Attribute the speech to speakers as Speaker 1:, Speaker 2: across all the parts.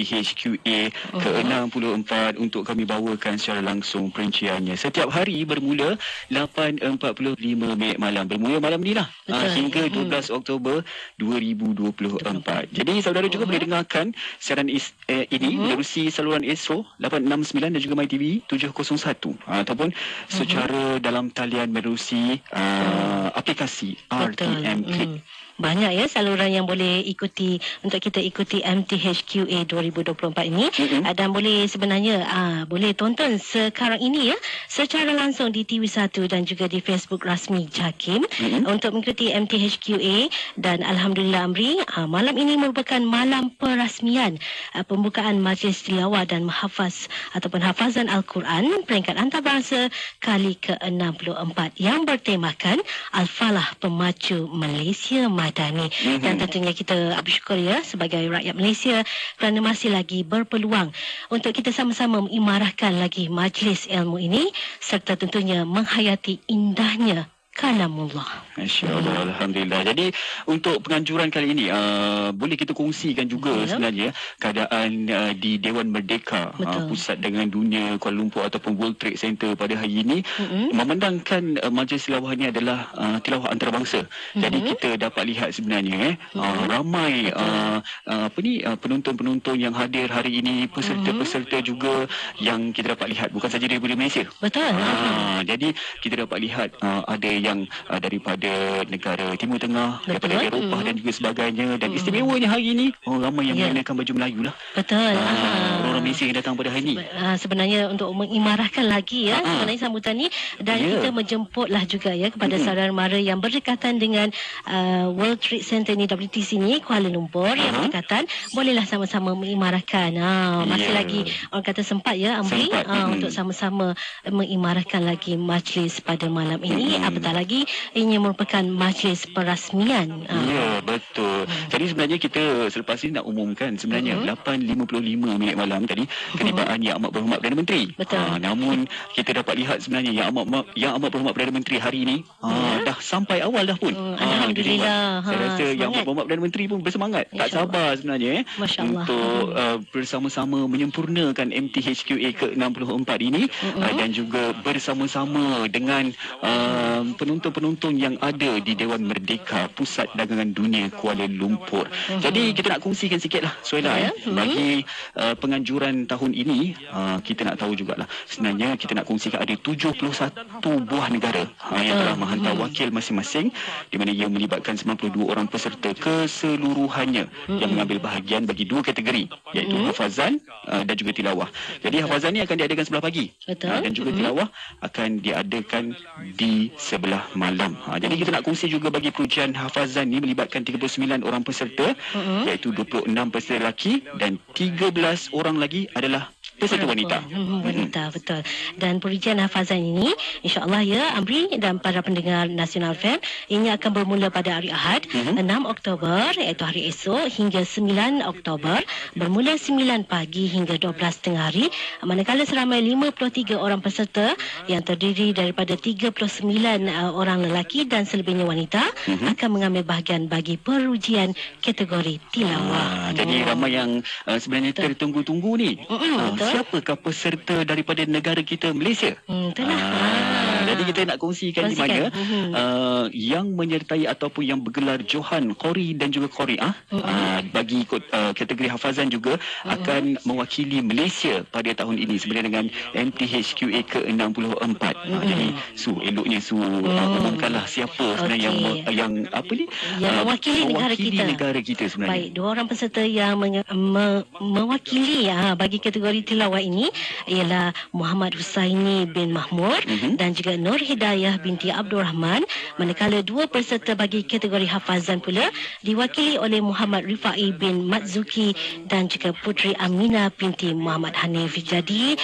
Speaker 1: MTHQA ke-64 untuk kami bawakan secara langsung perinciannya. Setiap hari bermula 8.45 minit malam. Bermula malam ni lah hingga 12 Oktober 2024. Jadi saudara juga boleh dengarkan siaran ini menerusi saluran Astro 869 dan juga MyTV 701 ataupun secara dalam talian menerusi aplikasi RTM Click.
Speaker 2: Banyak ya saluran yang boleh ikuti untuk kita ikuti MTHQA 2024 ini dan boleh sebenarnya boleh tonton sekarang ini ya secara langsung di TV1 dan juga di Facebook rasmi JAKIM untuk mengikuti MTHQA. Dan Alhamdulillah Amri, malam ini merupakan malam perasmian pembukaan Majlis Tilawah dan Mahafaz ataupun Hafazan Al-Quran peringkat antarabangsa kali ke-64 yang bertemakan Al-Falah Pemacu Malaysia Madani. Dan tentunya kita bersyukur ya sebagai rakyat Malaysia kerana masih lagi berpeluang untuk kita sama-sama mengimarahkan lagi majlis ilmu ini serta tentunya menghayati indahnya kalamullah.
Speaker 1: InsyaAllah, Alhamdulillah. Jadi untuk penganjuran kali ini boleh kita kongsikan juga sebenarnya keadaan di Dewan Merdeka pusat dengan dunia Kuala Lumpur ataupun World Trade Center pada hari ini memandangkan majlis tilawah ini adalah tilawah antarabangsa. Jadi kita dapat lihat sebenarnya ramai penonton-penonton yang hadir hari ini, peserta-peserta juga yang kita dapat lihat bukan saja daripada Malaysia.
Speaker 2: Betul.
Speaker 1: Jadi kita dapat lihat ada yang daripada negara Timur Tengah, daripada Eropah dan juga sebagainya. Dan istimewanya hari ini ramai yang mengenakan baju Melayu lah.
Speaker 2: Betul.
Speaker 1: Orang Malaysia yang datang pada hari ini.
Speaker 2: Sebenarnya untuk mengimarahkan lagi ya sebenarnya sambutan ni. Dan kita menjemputlah juga ya kepada saudara mara yang berdekatan dengan World Trade Center ni, WTC ni, Kuala Lumpur yang berdekatan, bolehlah sama-sama mengimarahkan. Masih lagi orang kata sempat ya Amri untuk sama-sama mengimarahkan lagi majlis pada malam ini. Apatah lagi ini merupakan majlis perasmian.
Speaker 1: Ya, betul. Jadi sebenarnya kita selepas ini nak umumkan sebenarnya 8.55 minit malam tadi ketibaan Yang Amat Berhormat Perdana Menteri. Namun kita dapat lihat sebenarnya Yang Amat Berhormat Perdana Menteri hari ini dah sampai awal dah pun.
Speaker 2: Alhamdulillah.
Speaker 1: Saya rasa Yang Amat Berhormat Perdana Menteri pun bersemangat, tak sabar sebenarnya untuk bersama-sama menyempurnakan MTHQA ke-64 ini dan juga bersama-sama dengan penonton-penonton yang ada di Dewan Merdeka Pusat Dagangan Dunia Kuala Lumpur. Jadi kita nak kongsikan sikitlah Suhaila bagi penganjuran tahun ini. Kita nak tahu jugalah sebenarnya kita nak kongsikan ada 71 buah negara yang telah menghantar wakil masing-masing di mana ia melibatkan 92 orang peserta keseluruhannya yang mengambil bahagian bagi dua kategori iaitu hafazan dan juga tilawah. Jadi hafazan ni akan diadakan sebelah pagi dan juga tilawah akan diadakan di sebelah malam. Jadi kita nak kongsi juga bagi perujian hafazan ni melibatkan 39 orang peserta iaitu 26 peserta lelaki dan 13 orang lagi adalah peserta wanita.
Speaker 2: Wanita, betul. Dan perujian hafazan ini insya-Allah ya Amri dan para pendengar Nasional FM ini akan bermula pada hari Ahad 6 Oktober iaitu hari esok hingga 9 Oktober bermula 9 pagi hingga 12 tengah hari, manakala seramai 53 orang peserta yang terdiri daripada 39 orang lelaki dan selebihnya wanita akan mengambil bahagian bagi perujian kategori tilawah.
Speaker 1: Jadi ramai yang sebenarnya tertunggu-tunggu ni. Siapakah peserta daripada negara kita Malaysia? Jadi kita nak kongsikan di mana yang menyertai ataupun yang bergelar Johan, Qori dan juga Qori'ah bagi kategori hafazan juga akan mewakili Malaysia pada tahun ini sebenarnya dengan MTHQA ke-64. Jadi eloknya umumkanlah siapa sebenarnya yang
Speaker 2: mewakili negara kita
Speaker 1: sebenarnya.
Speaker 2: Baik, dua orang peserta yang mewakili bagi kategori tilawah ini ialah Muhammad Husaini bin Mahmud dan juga Nur Hidayah binti Abdul Rahman, manakala dua peserta bagi kategori hafazan pula diwakili oleh Muhammad Rifai bin Matzuki dan juga Putri Aminah binti Muhammad Hanif. Jadi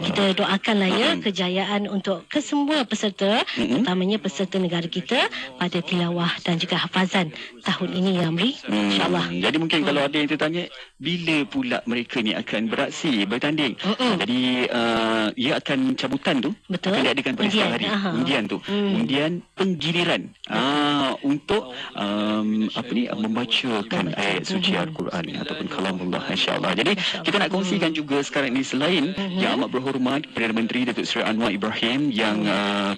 Speaker 2: kita doakanlah ya kejayaan untuk kesemua peserta, utamanya peserta negara kita pada tilawah dan juga hafazan tahun ini ya Amri, insya-Allah.
Speaker 1: Jadi mungkin kalau ada yang tertanya bila pula mereka ni akan beraksi bertanding. Jadi ia akan cabutan tu akan diadakan pada hari. Undian tu. Undian penggiliran untuk membacakan ayat suci Al-Quran ataupun kalamullah, insya-Allah. Jadi kita nak kongsikan juga sekarang ini, selain Yang Amat Berhormat Perdana Menteri Datuk Seri Anwar Ibrahim yang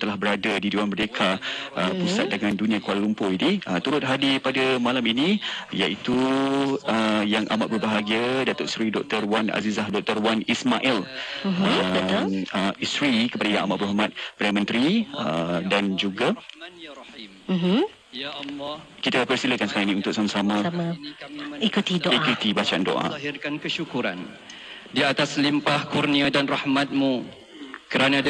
Speaker 1: telah berada di Dewan Merdeka Pusat Dagangan Dunia Kuala Lumpur ini, turut hadir pada malam ini, iaitu Yang Amat Berbahagia Datuk Seri Dr. Wan Azizah Dr. Wan Ismail, isteri kepada Yang Amat Berhormat Perdana Menteri, dan juga kita persilakan sekarang ini untuk sama-sama
Speaker 2: ikuti doa,
Speaker 1: ikuti bacaan doa.
Speaker 3: Lahirkan kesyukuran di atas limpah kurnia dan rahmat-Mu, kerana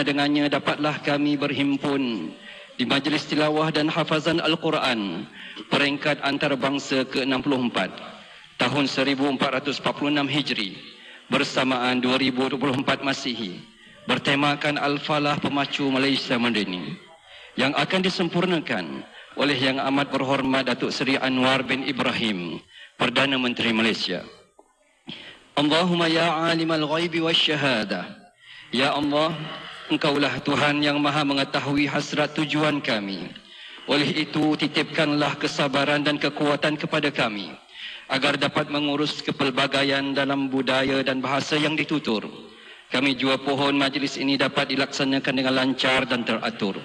Speaker 3: dengannya dapatlah kami berhimpun di majlis tilawah dan hafazan Al-Quran peringkat antarabangsa ke-64 tahun 1446 Hijri bersamaan 2024 Masihi, bertemakan Al-Falah Pemacu Malaysia Madani, yang akan disempurnakan oleh Yang Amat Berhormat Datuk Seri Anwar bin Ibrahim, Perdana Menteri Malaysia. Allahumma ya alimal ghaibi wasyahadah. Ya Allah, Engkaulah Tuhan yang maha mengetahui hasrat tujuan kami. Oleh itu, titipkanlah kesabaran dan kekuatan kepada kami, agar dapat mengurus kepelbagaian dalam budaya dan bahasa yang ditutur. Kami jua pohon majlis ini dapat dilaksanakan dengan lancar dan teratur.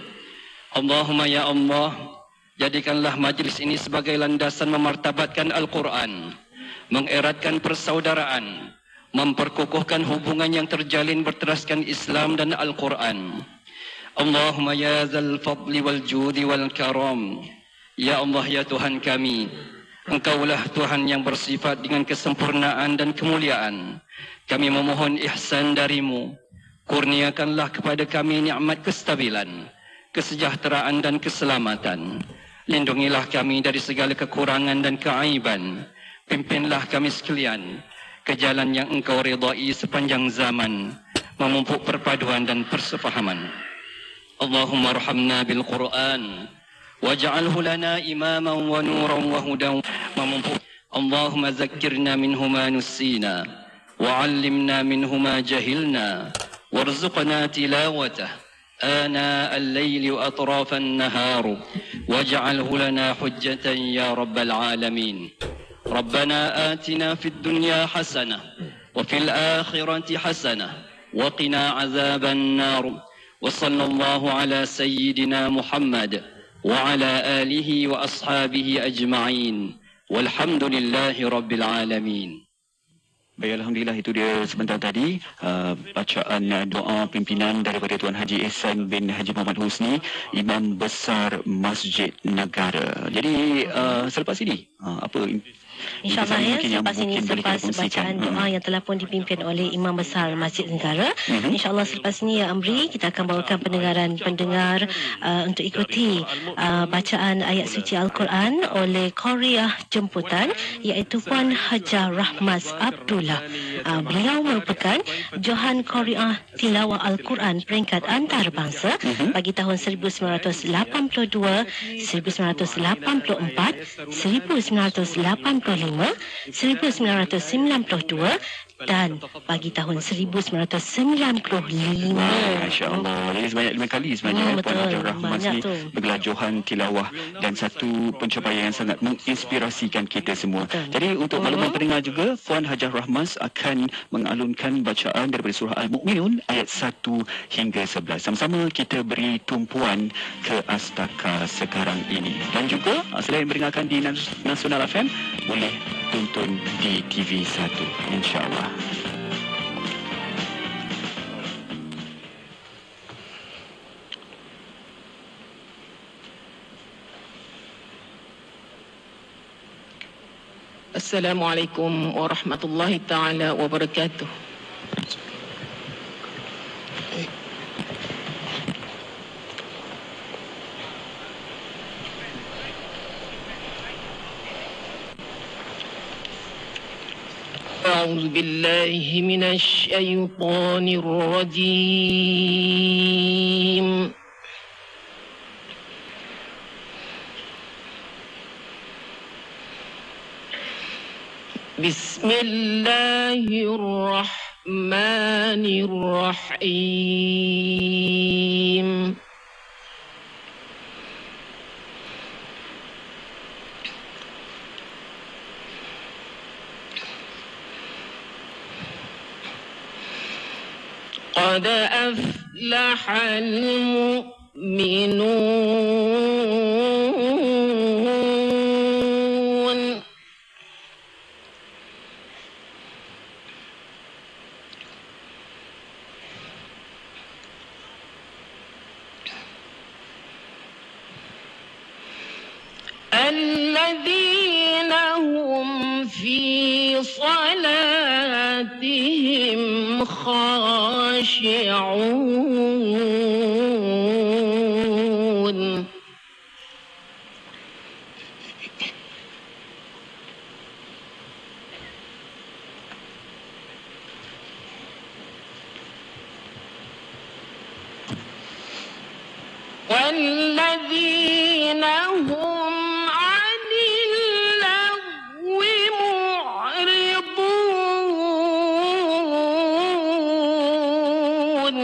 Speaker 3: Allahumma ya Allah, jadikanlah majlis ini sebagai landasan memartabatkan Al-Quran, mengeratkan persaudaraan, memperkukuhkan hubungan yang terjalin berteraskan Islam dan Al-Quran. Allahumma ya zal fadli wal judi wal karam. Ya Allah, ya Tuhan kami, Engkaulah Tuhan yang bersifat dengan kesempurnaan dan kemuliaan. Kami memohon ihsan darimu, kurniakanlah kepada kami nikmat kestabilan, kesejahteraan dan keselamatan. Lindungilah kami dari segala kekurangan dan keaiban. Pimpinlah kami sekalian ke jalan yang Engkau ridai sepanjang zaman, memupuk perpaduan dan persefahaman. Allahumma arhamna bil Quran waj'alhu lana imaman wa nuran wa hudan, memupuk. Allahumma zakkirna minhu ma nussina wa 'allimna minhu ma jahilna warzuqna tilawatah آناء الليل وأطراف النهار واجعله لنا حجة يا رب العالمين. ربنا آتنا في الدنيا حسنة وفي الآخرة حسنة وقنا عذاب النار. وصلى الله على سيدنا محمد وعلى آله وأصحابه أجمعين والحمد لله رب العالمين.
Speaker 1: Baik, Alhamdulillah, itu dia sebentar tadi bacaan doa pimpinan daripada Tuan Haji Ehsan bin Haji Muhammad Husni, Imam Besar Masjid Negara. Jadi selepas ini apa
Speaker 2: InsyaAllah ya, selepas ini, selepas bacaan doa yang telah pun dipimpin oleh Imam Besar Masjid Negara, InsyaAllah selepas ini ya Amri, kita akan bawakan pendengar untuk ikuti bacaan ayat suci Al-Quran oleh Qariah Jemputan, iaitu Puan Hajar Rahmas Abdullah. Beliau merupakan Johan Qariah Tilawah Al-Quran peringkat antarabangsa bagi tahun 1982, 1984, 1985, 1992 dan bagi tahun 1995.
Speaker 1: Masya Allah. Jadi sebanyak 5 kali sebenarnya Puan Hajar Rahmas ni bergelar Johan Tilawah, dan satu pencapaian yang sangat menginspirasikan kita semua. Jadi untuk makluman pendengar juga, Puan Hajar Rahmas akan mengalunkan bacaan daripada surah Al-Mu'minun ayat 1 hingga 11. Sama-sama kita beri tumpuan ke Astaka sekarang ini. Dan juga selain mendengarkan di Nasional FM, boleh tonton di TV1, insya-Allah.
Speaker 4: Assalamualaikum warahmatullahi taala wabarakatuh. أعوذ بالله من الشيطان الرجيم. بسم الله الرحمن الرحمن الرحيم قد أفلح المؤمنون الذين هم في صلاتهم خاشعون والذين هم عن اللغو معرضون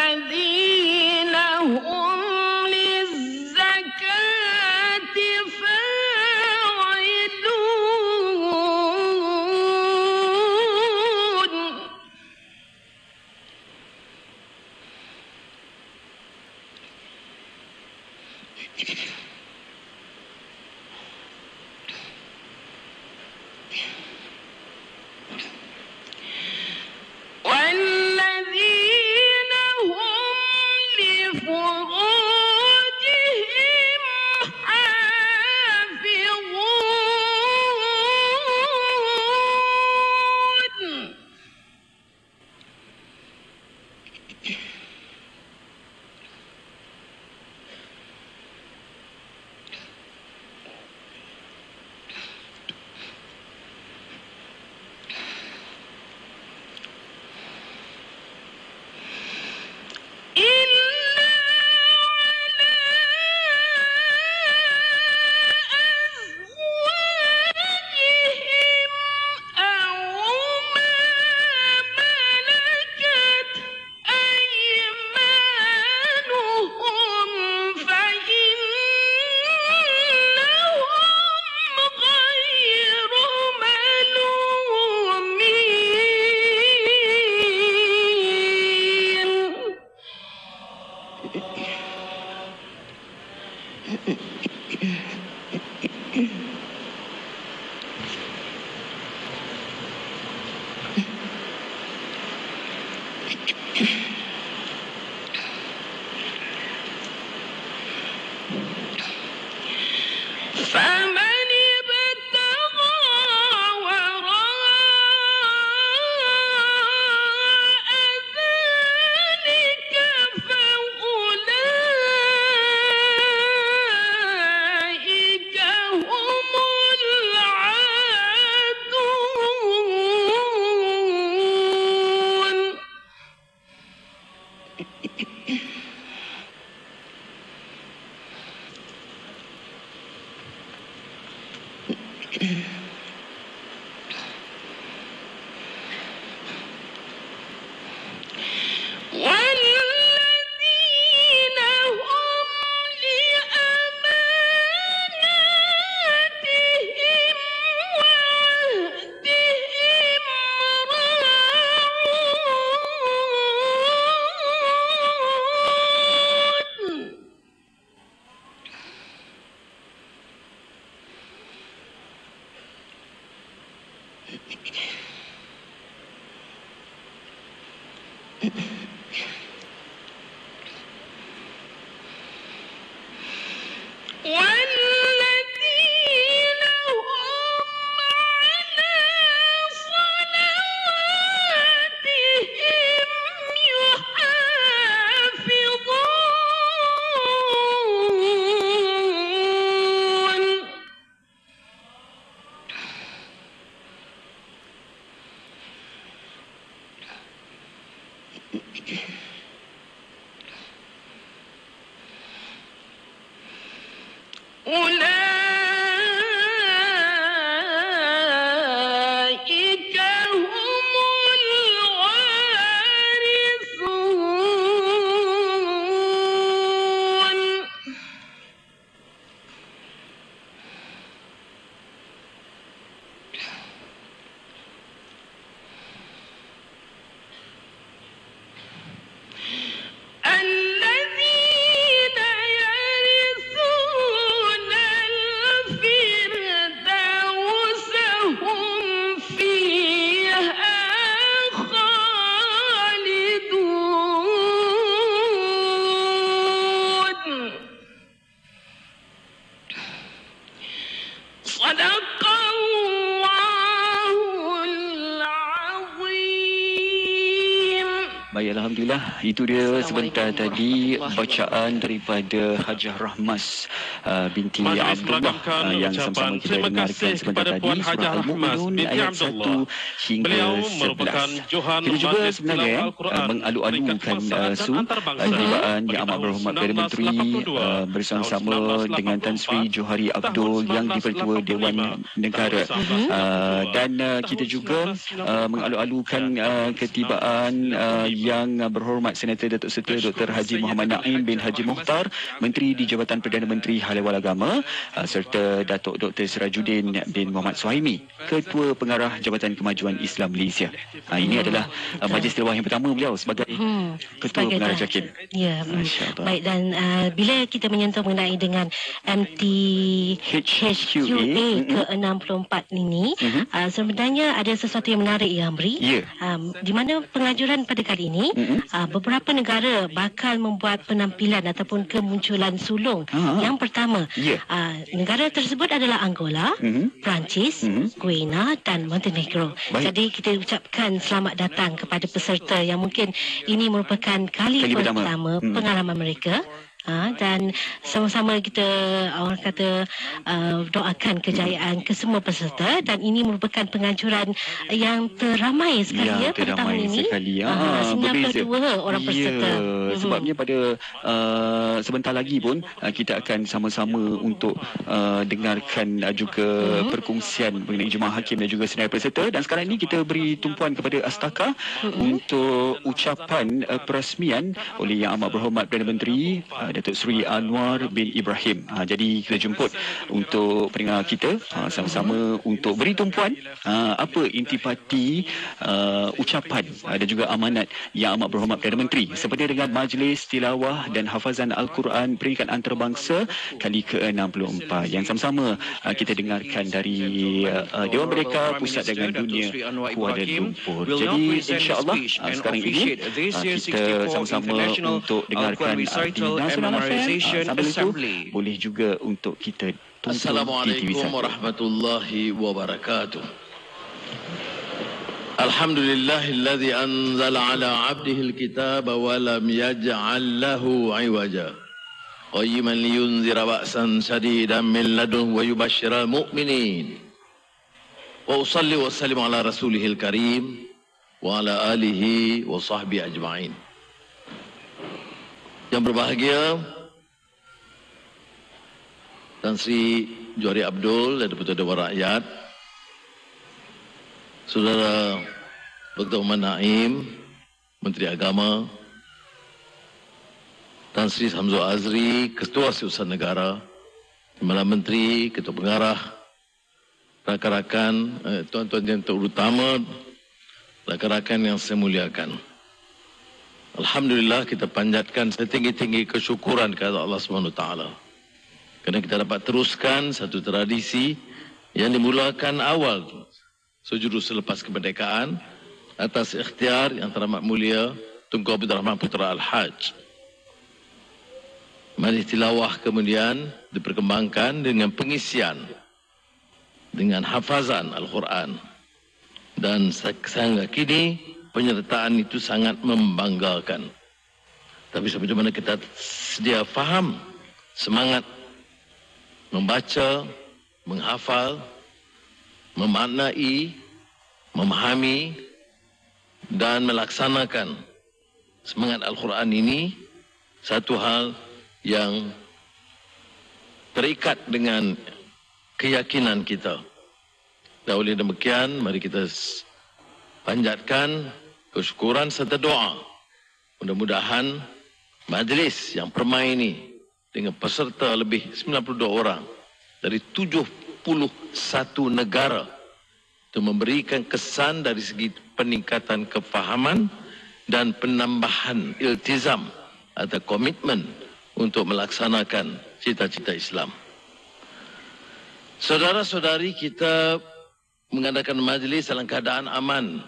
Speaker 4: والذين هم للزكاة فاعلون والذين هم لفروجهم حافظون إلا أزواجهم أو ما ملكت أيمانهم فإنهم غير ملومين فمن ابتغى وراء ذلك فأولئك هم العادون والذين هم لأماناتهم وعهدهم راعون والذين هم على صلواتهم يحافظون
Speaker 1: Baik, Alhamdulillah. Itu dia sebentar tadi bacaan daripada Hajah Rahmas binti Abdullah yang sama-sama kita dengarkan sebentar tadi, surah Al-Mu'minun ayat 1 hingga 11. Kita juga sebenarnya mengalu-alukan ketibaan Yang Amat Berhormat Perdana Menteri bersama-sama dengan Tan Sri Johari Abdul yang di-Pertua Dewan Negara. Dan kita juga mengalu-alukan ketibaan Yang Berhormat Senator Datuk Serta Dr. Haji Muhammad Naim bin Haji Mukhtar, Menteri di Jabatan Perdana Menteri Hal Ehwal Agama, serta Datuk Dr. Sirajuddin bin Muhammad Suhaimi, Ketua Pengarah Jabatan Kemajuan Islam Malaysia. Ini adalah majlis tilawah yang pertama beliau sebagai Ketua Pengarah JAKIM.
Speaker 2: Ya, baik. Dan bila kita menyentuh mengenai dengan MTHQA ke-64 ini, sebenarnya ada sesuatu yang menarik ya, Amri. Di mana pengajuran pada kali ini beberapa negara bakal membuat penampilan ataupun kemunculan sulung. Yang pertama, negara tersebut adalah Angola, Perancis, Guyana dan Montenegro. Jadi kita ucapkan selamat datang kepada peserta yang mungkin ini merupakan kali pertama pengalaman mereka. Dan sama-sama kita orang kata doakan kejayaan ke semua peserta, dan ini merupakan pengajuran yang teramai sekali pada tahun ini. 92 orang peserta.
Speaker 1: Sebabnya pada sebentar lagi pun kita akan sama-sama untuk dengarkan juga perkongsian mengenai jemaah hakim dan juga senarai peserta. Dan sekarang ini kita beri tumpuan kepada Astaka untuk ucapan perasmian oleh Yang Amat Berhormat Perdana Menteri Datuk Seri Anwar bin Ibrahim. Jadi kita jemput untuk pendengar kita sama-sama untuk beri tumpuan apa intipati ucapan dan juga amanat Yang Amat Berhormat Perdana Menteri seperti dengan Majlis Tilawah dan Hafazan Al-Quran Peringkat Antarabangsa kali ke-64 yang sama-sama kita dengarkan dari Dewan Merdeka Pusat Dagangan Dunia Kuala Lumpur. Jadi insya-Allah sekarang ini kita sama-sama untuk dengarkan di Nasional Affair. Sambil itu boleh juga untuk kita tonton
Speaker 5: Assalamualaikum warahmatullahi wabarakatuh. Alhamdulillahilladzi anzala ala 'abdihi alkitaba wa lam yaj'al lahu 'iwaja. Qayyiman liyunzira ba'san shadidan min ladunhu wa yubashshiral mu'minin. Wa usalli wa sallim ala rasulihil karim wa ala alihi wa sahbihi ajma'in. Yang berbahagia Tan Sri Johari Abdul dan Deputi Dewan Rakyat, Saudara Dr. Muhammad Naim, Menteri Agama, Tan Sri Samsul Azri, Ketua Setiausaha Negara, Timbalan Menteri, Ketua Pengarah, rakan-rakan, tuan-tuan yang terutama, rakan-rakan yang saya muliakan. Alhamdulillah kita panjatkan setinggi-tinggi kesyukuran kepada Allah SWT. Kerana kita dapat teruskan satu tradisi yang dimulakan awal sejurus selepas kemerdekaan atas ikhtiar yang teramat mulia Tunku Abdul Rahman Putra Al-Haj. Majlis tilawah kemudian diperkembangkan dengan pengisian, dengan hafazan Al-Quran. Dan sehingga kini penyertaan itu sangat membanggakan. Tapi seperti mana kita sedia faham semangat membaca, menghafal, memaknai, memahami dan melaksanakan semangat Al-Quran ini satu hal yang terikat dengan keyakinan kita. Dan oleh demikian, mari kita panjatkan kesyukuran serta doa. Mudah-mudahan majlis yang permai ini dengan peserta lebih 92 orang dari 71 negara itu memberikan kesan dari segi peningkatan kefahaman dan penambahan iltizam atau komitmen untuk melaksanakan cita-cita Islam. Saudara-saudari, kita mengadakan majlis dalam keadaan aman,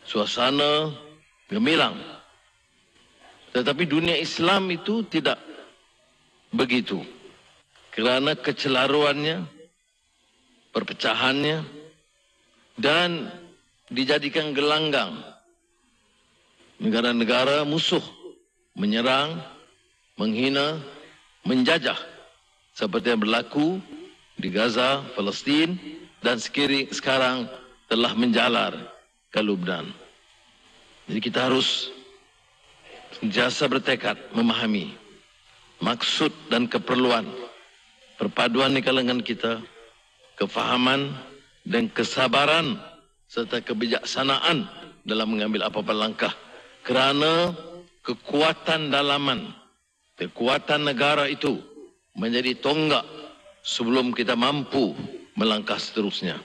Speaker 5: suasana gemilang. Tetapi dunia Islam itu tidak begitu. Kerana kecelaruannya, perpecahannya, dan dijadikan gelanggang negara-negara musuh menyerang, menghina, menjajah seperti yang berlaku di Gaza, Palestin dan sekarang telah menjalar ke Lebanon. Jadi kita harus sentiasa bertekad memahami maksud dan keperluan perpaduan di kalangan kita, kefahaman dan kesabaran serta kebijaksanaan dalam mengambil apa-apa langkah, kerana kekuatan dalaman, kekuatan negara itu menjadi tonggak sebelum kita mampu melangkah seterusnya.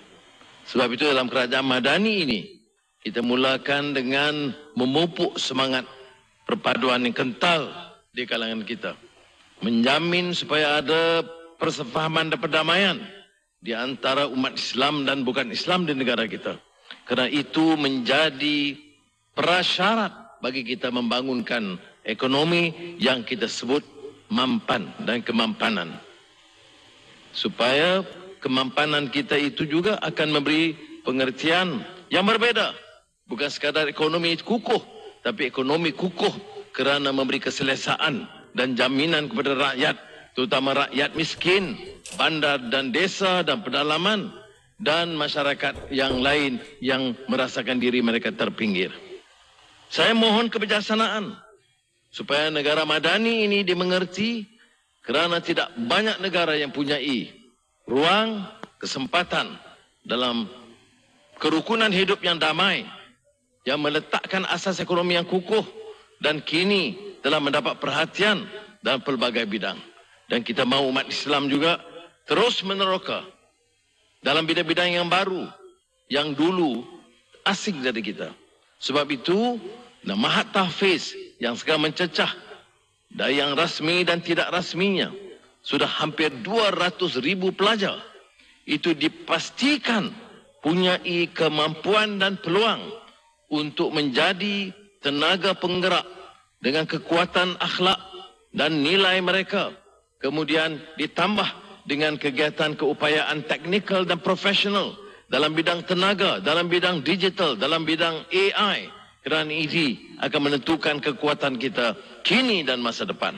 Speaker 5: Sebab itu dalam kerajaan Madani ini kita mulakan dengan memupuk semangat perpaduan yang kental di kalangan kita, menjamin supaya ada persefahaman dan perdamaian di antara umat Islam dan bukan Islam di negara kita. Kerana itu menjadi prasyarat bagi kita membangunkan ekonomi yang kita sebut mampan dan kemampanan. Supaya kemampanan kita itu juga akan memberi pengertian yang berbeda. Bukan sekadar ekonomi kukuh, tapi ekonomi kukuh kerana memberi keselesaan dan jaminan kepada rakyat, terutama rakyat miskin, bandar dan desa dan pedalaman, dan masyarakat yang lain yang merasakan diri mereka terpinggir. Saya mohon kebijaksanaan supaya negara Madani ini dimengerti, kerana tidak banyak negara yang punyai ruang, kesempatan dalam kerukunan hidup yang damai, yang meletakkan asas ekonomi yang kukuh dan kini telah mendapat perhatian dalam pelbagai bidang. Dan kita mahu umat Islam juga terus meneroka dalam bidang-bidang yang baru, yang dulu asing dari kita. Sebab itu, Mahat Tahfiz yang sekarang mencecah dari yang rasmi dan tidak rasminya, sudah hampir 200,000 pelajar. Itu dipastikan punyai kemampuan dan peluang untuk menjadi tenaga penggerak dengan kekuatan akhlak dan nilai mereka. Kemudian ditambah dengan kegiatan keupayaan teknikal dan profesional dalam bidang tenaga, dalam bidang digital, dalam bidang AI. Kerana ini akan menentukan kekuatan kita kini dan masa depan.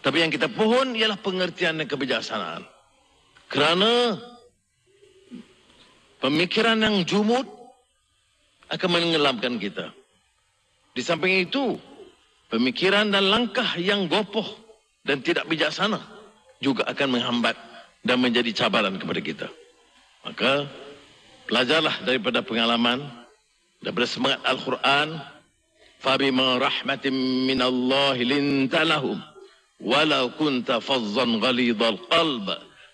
Speaker 5: Tapi yang kita pohon ialah pengertian dan kebijaksanaan. Kerana pemikiran yang jumud akan menenggelamkan kita. Di samping itu, pemikiran dan langkah yang gopoh dan tidak bijaksana juga akan menghambat dan menjadi cabaran kepada kita. Maka, belajarlah daripada pengalaman, daripada semangat Al-Quran, فَبِمَا رَحْمَةٍ مِّنَ اللَّهِ لِنْتَ لَهُمْ وَلَوْ كُنْتَ فَظًّا غَلِيظَ الْقَلْبِ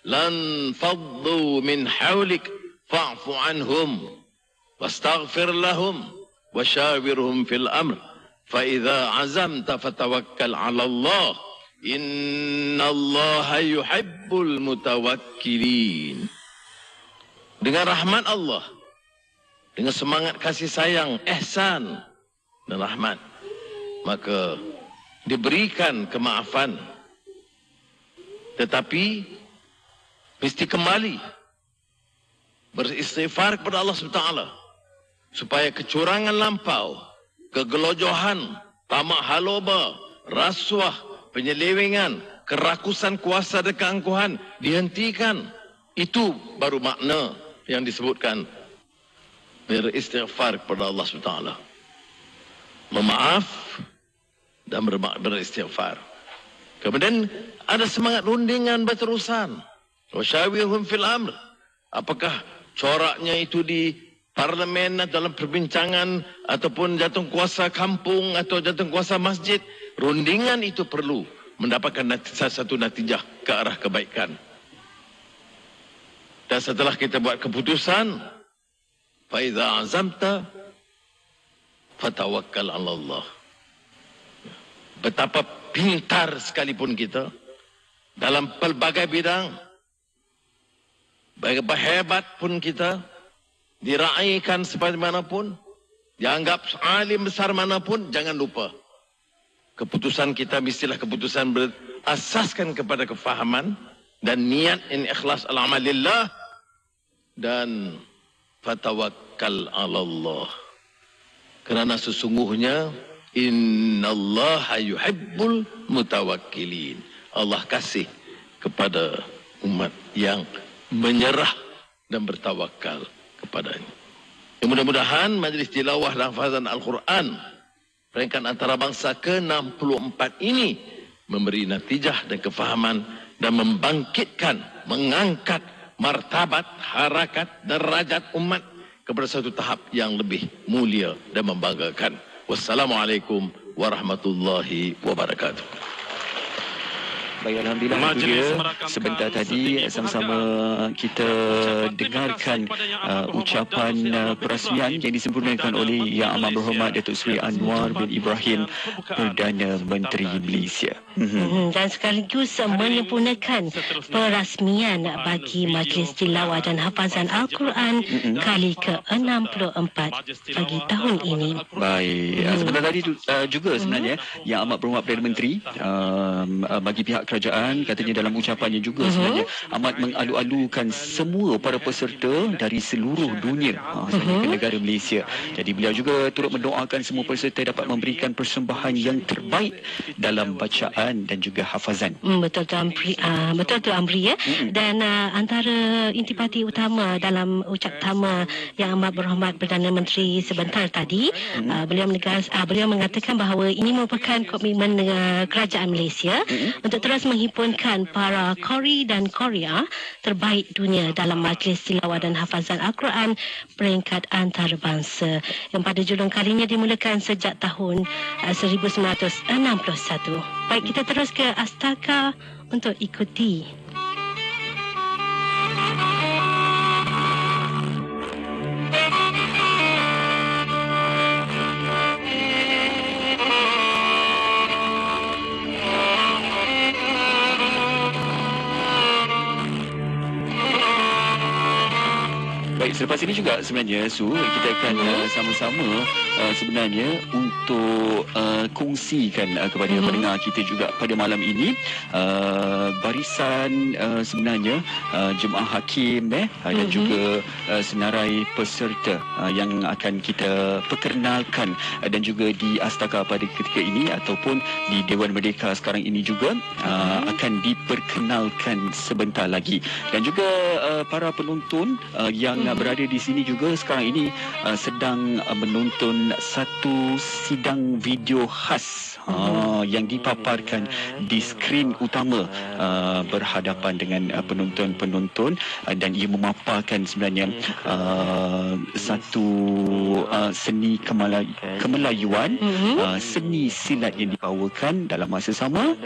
Speaker 5: لَانْفَضُّوا مِنْ حَوْلِكَ فَاعْفُ عَنْهُمْ وَاسْتَغْفِرْ لَهُمْ وَشَاوِرْهُمْ فِي الْأَمْرِ فَإِذَا عَزَمْتَ فَتَوَكَّلْ عَلَى اللَّهِ إِنَّ اللَّهَ يُحِبُّ الْمُتَوَكِّلِينَ. Dengan rahmat Allah, dengan semangat kasih sayang, ihsan dan rahmat, maka diberikan kemaafan. Tetapi mesti kembali beristighfar kepada Allah SWT, supaya kecurangan lampau, kegelojohan, tamak haloba, rasuah, penyelewengan, kerakusan kuasa dan keangkuhan dihentikan. Itu baru makna yang disebutkan beristighfar kepada Allah SWT. Memaaf dan beristighfar. Kemudian ada semangat rundingan berterusan. Wasyawirhum fil amr. Apakah coraknya itu di parlimen, dalam perbincangan, ataupun jatuh kuasa kampung atau jatuh kuasa masjid, rundingan itu perlu mendapatkan satu natijah ke arah kebaikan. Dan setelah kita buat keputusan, فَإِذَا عَزَمْتَ فَتَوَكَّلْ عَلَى اللَّهِ. Betapa pintar sekalipun kita dalam pelbagai bidang, betapa hebat pun kita, diraikan sebagaimanapun, dianggap alim besar manapun, jangan lupa keputusan kita mestilah keputusan berasaskan kepada kefahaman dan niat yang ikhlas al-amal lillah, dan fatawakkal 'ala Allah. Kerana sesungguhnya innallaha yuhibbul mutawakkilin. Allah kasih kepada umat yang menyerah dan bertawakal kepadanya. Mudah-mudahan majlis tilawah dan hafazan Al-Quran peringkat antarabangsa ke-64 ini memberi natijah dan kefahaman dan membangkitkan, mengangkat martabat, harakat, derajat umat kepada satu tahap yang lebih mulia dan membanggakan. Wassalamualaikum warahmatullahi wabarakatuh.
Speaker 1: Baik, Alhamdulillah, itu dia sebentar tadi sama-sama kita dengarkan ucapan perasmian yang disempurnakan oleh Yang Amat Berhormat Datuk Seri Anwar bin Ibrahim, Perdana Menteri Malaysia.
Speaker 2: Dan sekaligus menyempurnakan perasmian bagi Majlis Tilawah dan Hafazan Al-Quran kali ke-64 bagi tahun ini.
Speaker 1: Baik, sebentar tadi juga sebenarnya Yang Amat Berhormat Perdana Menteri bagi pihak kerajaan katanya dalam ucapannya juga sebenarnya amat mengalu-alukan semua para peserta dari seluruh dunia ke negara Malaysia. Jadi beliau juga turut mendoakan semua peserta dapat memberikan persembahan yang terbaik dalam bacaan dan juga hafazan.
Speaker 2: Betul tu Amri ya. Dan antara intipati utama dalam ucapan Yang Amat Berhormat Perdana Menteri sebentar tadi, beliau mengatakan bahawa ini merupakan komitmen kerajaan Malaysia untuk terus menghimpunkan para qari dan qaria terbaik dunia dalam majlis tilawah dan hafazan Al-Quran peringkat antarabangsa yang pada julung kalinya dimulakan sejak tahun 1961. Baik, kita terus ke Astaka untuk ikuti.
Speaker 1: Baik, selepas ini juga sebenarnya kita akan sama-sama sebenarnya untuk kongsikan kepada pendengar kita juga pada malam ini barisan sebenarnya jemaah hakim dan juga senarai peserta yang akan kita perkenalkan dan juga di Astaka pada ketika ini ataupun di Dewan Merdeka sekarang ini juga akan diperkenalkan sebentar lagi. Dan juga para penonton yang berada di sini juga sekarang ini sedang menonton satu sidang video khas yang dipaparkan di skrin utama berhadapan dengan penonton-penonton dan ia memaparkan sebenarnya satu seni kemelayuan, seni silat yang dibawakan dalam masa sama.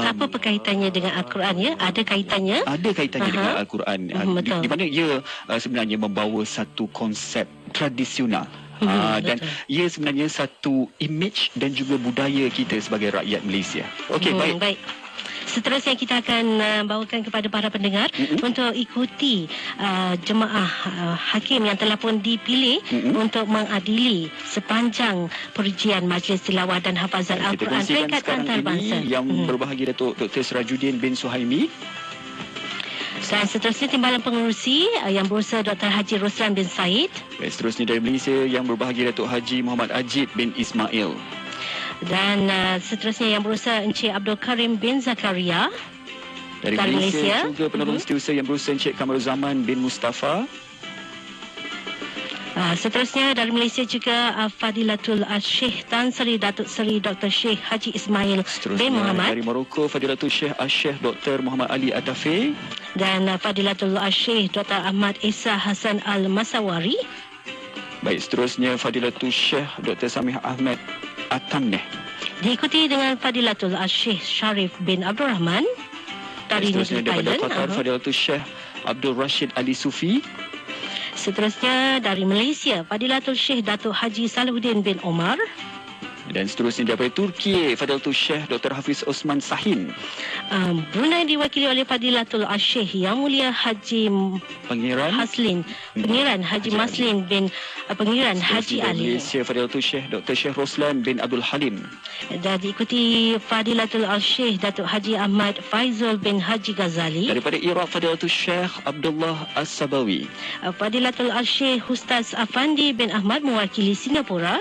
Speaker 2: Apa perkaitannya dengan Al-Quran ya? Ada kaitannya?
Speaker 1: Ada kaitannya dengan Al-Quran. Di mana ia sebenarnya membawa satu konsep tradisional. Dan ia sebenarnya satu image dan juga budaya kita sebagai rakyat Malaysia. Okey, baik.
Speaker 2: Seterusnya kita akan bawakan kepada para pendengar untuk ikuti jemaah hakim yang telah pun dipilih untuk mengadili sepanjang perujian Majlis Tilawah dan Hafazan Al-Quran peringkat antarabangsa.
Speaker 1: Yang berbahagia Datuk Dr. Sirajuddin bin Suhaimi.
Speaker 2: Dan seterusnya timbalan pengerusi yang berusaha Dr. Haji Roslan bin Said.
Speaker 1: Dan seterusnya dari Malaysia yang berbahagia Datuk Haji Muhammad Ajib bin Ismail.
Speaker 2: Dan seterusnya yang berusaha Encik Abdul Karim bin Zakaria.
Speaker 1: Dari Malaysia juga penolong setiausaha yang berusaha Encik Kamaruzaman bin Mustafa.
Speaker 2: Seterusnya dari Malaysia juga Fadilatul Syekh Tan Sri Datuk Seri Dr. Syekh Haji Ismail bin Muhammad.
Speaker 1: Dari Morocco Fadilatul Syekh Syekh Dr. Muhammad Ali Atafi.
Speaker 2: Dan Fadilatul Syekh Dr. Ahmad Isa Hasan Al-Masawari.
Speaker 1: Baik, seterusnya Fadilatul Syekh Dr. Samih Ahmad Atamneh.
Speaker 2: Diikuti dengan Fadilatul Syekh Sharif bin Abdul Rahman dari
Speaker 1: seterusnya
Speaker 2: Thailand.
Speaker 1: Daripada Qatar Fadilatul Syekh Abdul Rashid Ali Sufi.
Speaker 2: Seterusnya dari Malaysia Fadilatul Syekh Datuk Haji Salahuddin bin Omar.
Speaker 1: Dan seterusnya daripada Turki Fadilatul Syekh Dr. Hafiz Osman Sahin.
Speaker 2: Brunei diwakili oleh Fadilatul Syekh Yang Mulia Haji
Speaker 1: Pangeran
Speaker 2: Haji Maslin bin Pangeran Haji Ali.
Speaker 1: Malaysia Fadilatul Syekh Dr. Syekh Roslan bin Abdul Halim.
Speaker 2: Dan diikuti Fadilatul Syekh Datuk Haji Ahmad Faizul bin Haji Ghazali.
Speaker 1: Daripada Iraq Fadilatul Syekh Abdullah As-Sabawi.
Speaker 2: Fadilatul Syekh Ustaz Afandi bin Ahmad mewakili Singapura.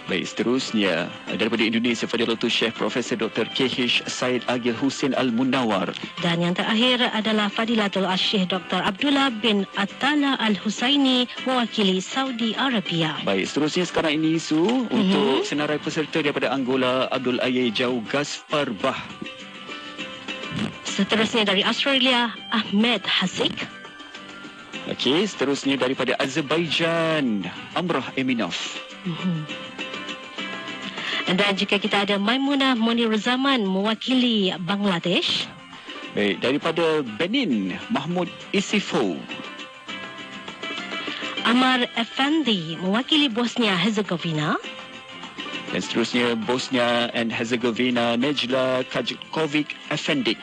Speaker 1: Baik, seterusnya daripada Indonesia, Fadilatul Syekh Profesor Dr. KH Said Agil Hussein Al-Munawar.
Speaker 2: Dan yang terakhir adalah Fadilatul Syekh Dr. Abdullah bin Attala Al-Husaini mewakili Saudi Arabia.
Speaker 1: Baik, seterusnya sekarang ini Su, untuk senarai peserta daripada Angola, Abdul Aye Jau Gaspar Bah.
Speaker 2: Seterusnya dari Australia, Ahmed Hasik.
Speaker 1: Okey, seterusnya daripada Azerbaijan, Amrah Eminov.
Speaker 2: Dan jika kita ada Maimunah Munir Zaman mewakili Bangladesh.
Speaker 1: Baik, daripada Benin, Mahmud Isifo.
Speaker 2: Amar Effendi mewakili Bosnia Herzegovina.
Speaker 1: Dan seterusnya Bosnia and Herzegovina, Nejla Kajkovic Effendik.